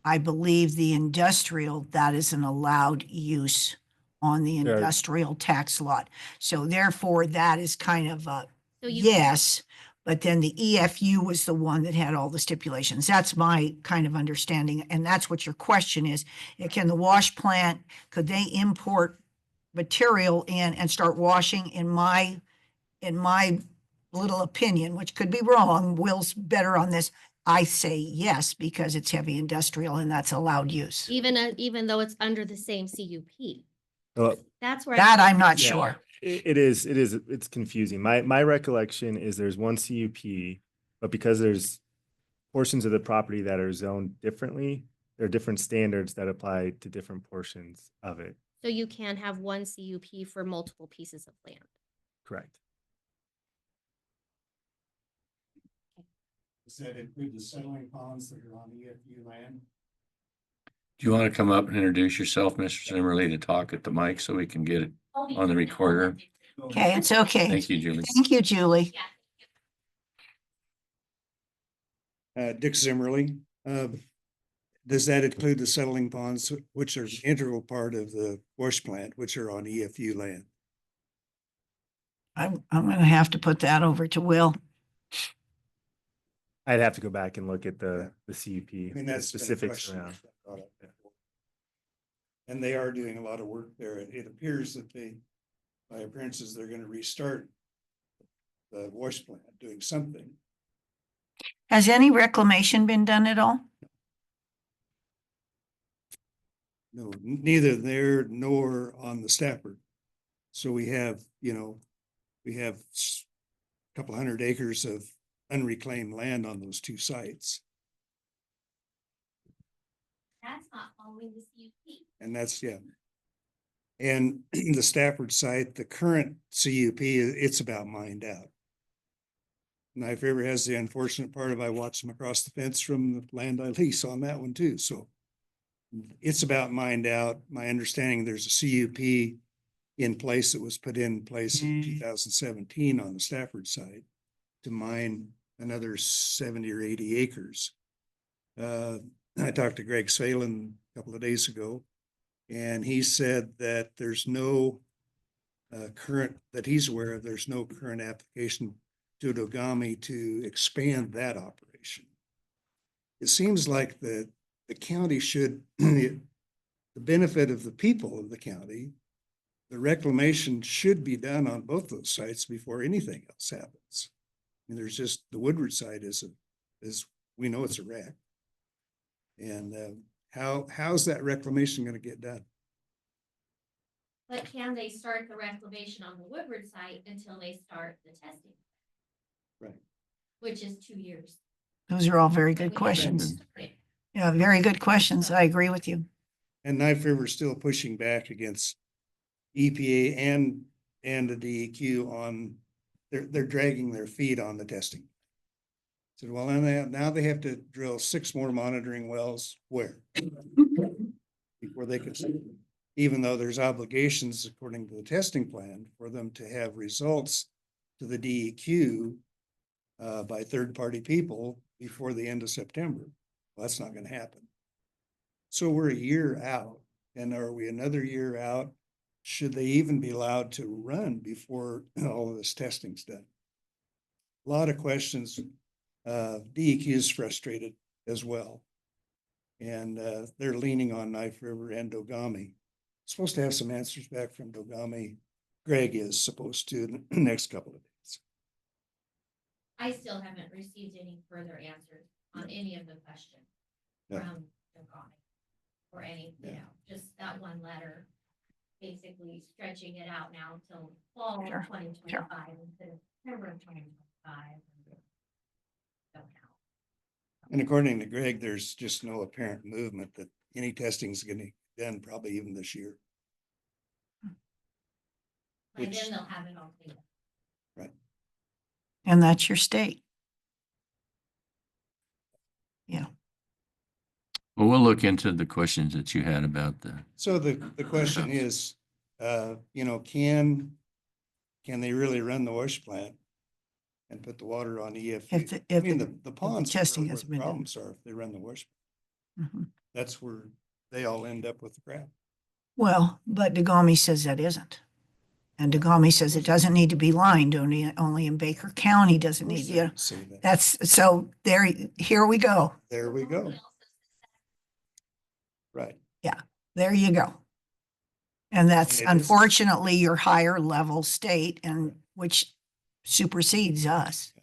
I believe the industrial, that is an allowed use on the There are- industrial tax lot. So therefore, that is kind of a So you yes, but then the EFU was the one that had all the stipulations. That's my kind of understanding. And that's what your question is. Can the wash plant, could they import material in and start washing? In my little opinion, which could be wrong, Will's better on this. I say yes, because it's heavy industrial and that's allowed use. even though it's under the same CUP. Well, That's where That I'm not yeah, sure. it's confusing. My recollection is there's one CUP, but because there's portions of the property that are zoned differently, there are different standards that apply to different portions of it. So you can have one CUP for multiple pieces of land. Correct. Does that include the settling ponds that are on EFU land? Do you want to come up and introduce yourself, Mr. Zimmerly, to talk at the mic so we can get it on the recorder? Okay, it's okay. Thank you, Julie. Thank you, Julie. Dick Zimmerly. Does that include the settling ponds, which are an integral part of the wash plant, which are on EFU land? I'm gonna have to put that over to Will. I'd have to go back and look at the CUP. I mean, the that's been a specifics question around. that's been brought up before. And they are doing a lot of work there. It appears that by appearances, they're gonna restart the wash plant, doing something. Has any reclamation been done at all? No, neither there nor on the Stafford. So we have, a couple hundred acres of unreclaimed land on those two sites. That's not following the CUP. And that's, yeah. And the Stafford site, the current CUP, it's about mined out. Knife River has the unfortunate part of I watched them across the fence from the land I lease on that one too, so. It's about mined out. My understanding, there's a CUP in place that was put in place in 2017 on the Stafford side to mine another 70 or 80 acres. I talked to Greg Salen a couple of days ago, and he said that there's no current, that he's aware of, there's no current application to Dogami to expand that operation. It seems like the county should, the benefit of the people of the county, the reclamation should be done on both those sites before anything else happens. And there's just, the Woodward site is we know it's a wreck. And how's that reclamation going to get done? But can they start the reclamation on the Woodward site until they start the testing? Right. Which is 2 years. Those are all very good questions. Yeah, very good questions. I agree with you. And Knife River's still pushing back against EPA and the DEQ on, they're dragging their feet on the testing. Said, well, now they have to drill 6 more monitoring wells. Where? Before they can, even though there's obligations according to the testing plan for them to have results to the DEQ by third-party people before the end of September. Well, that's not going to happen. So we're a year out, and are we another year out? Should they even be allowed to run before all of this testing's done? A lot of questions. DEQ is frustrated as well. And they're leaning on Knife River and Dogami. Supposed to have some answers back from Dogami. Greg is supposed to in the next couple of days. I still haven't received any further answers on any of the questions from Dogami or any, just that one letter, basically stretching it out now till fall of 2025 instead of September of 2025. And according to Greg, there's just no apparent movement that any testing is going to be done probably even this year. By then they'll have it all cleaned up. Right. And that's your state. Yeah. Well, we'll look into the questions that you had about the. So the question is, can they really run the wash plant and put the water on EFU? I mean, the ponds are testing where hasn't the been done. problems are if they run the wash. Mhm. That's where they all end up with the crap. Well, but Dogami says that isn't. And Dogami says it doesn't need to be lined, only in Baker County doesn't need, Say that. that's, so here we go. There we go. Right. There you go. And that's And it is- unfortunately your higher level state and which supersedes us.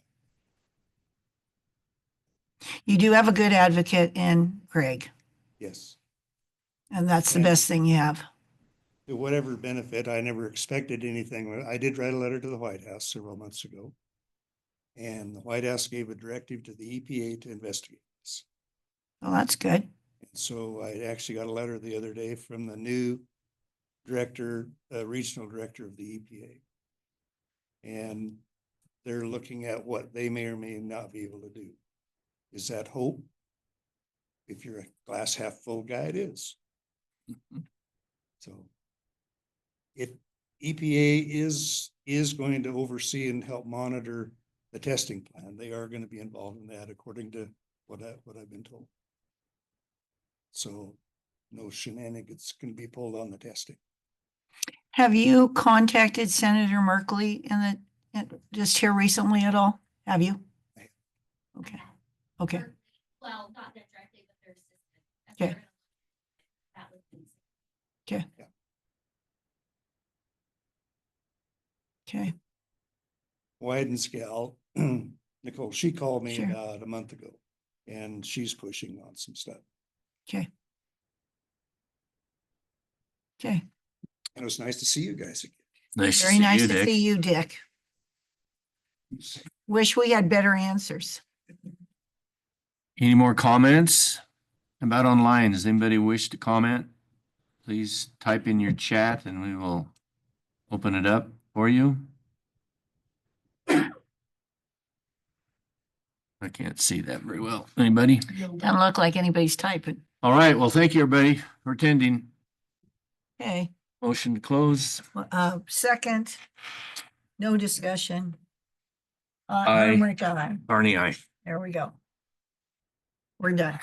You do have a good advocate in Greg, Yes. and that's the And- best thing you have. To whatever benefit, I never expected anything. I did write a letter to the White House several months ago. And the White House gave a directive to the EPA to investigate this. Well, that's good. And so I actually got a letter the other day from the new director, regional director of the EPA. And they're looking at what they may or may not be able to do. Is that hope? if you're a glass half full guy, it is. So EPA is going to oversee and help monitor the testing plan. They are going to be involved in that according to what I've been told. So no shenanigans can be pulled on the testing. Have you contacted Senator Merkley just here recently at all? Have you? Okay, okay, Well, not that directly, but their assistant. That's Okay. where that was been okay. Okay, Wyden's gal, Nicole, she called me Sure. about a month ago and she's pushing on some stuff. okay. Okay, And it was nice to see you guys again. Nice to very see nice you, to Dick. see you, Dick. Wish we had better answers. Any more comments about online? Does anybody wish to comment? Please type in your chat and we will open it up for you. I can't see that very well. Anybody? Doesn't look like anybody's typing. All right. Well, thank you, everybody, for attending. Okay, Motion to close. second, no discussion. Aye. Harmonic aye. Barney, aye. There we go. We're done.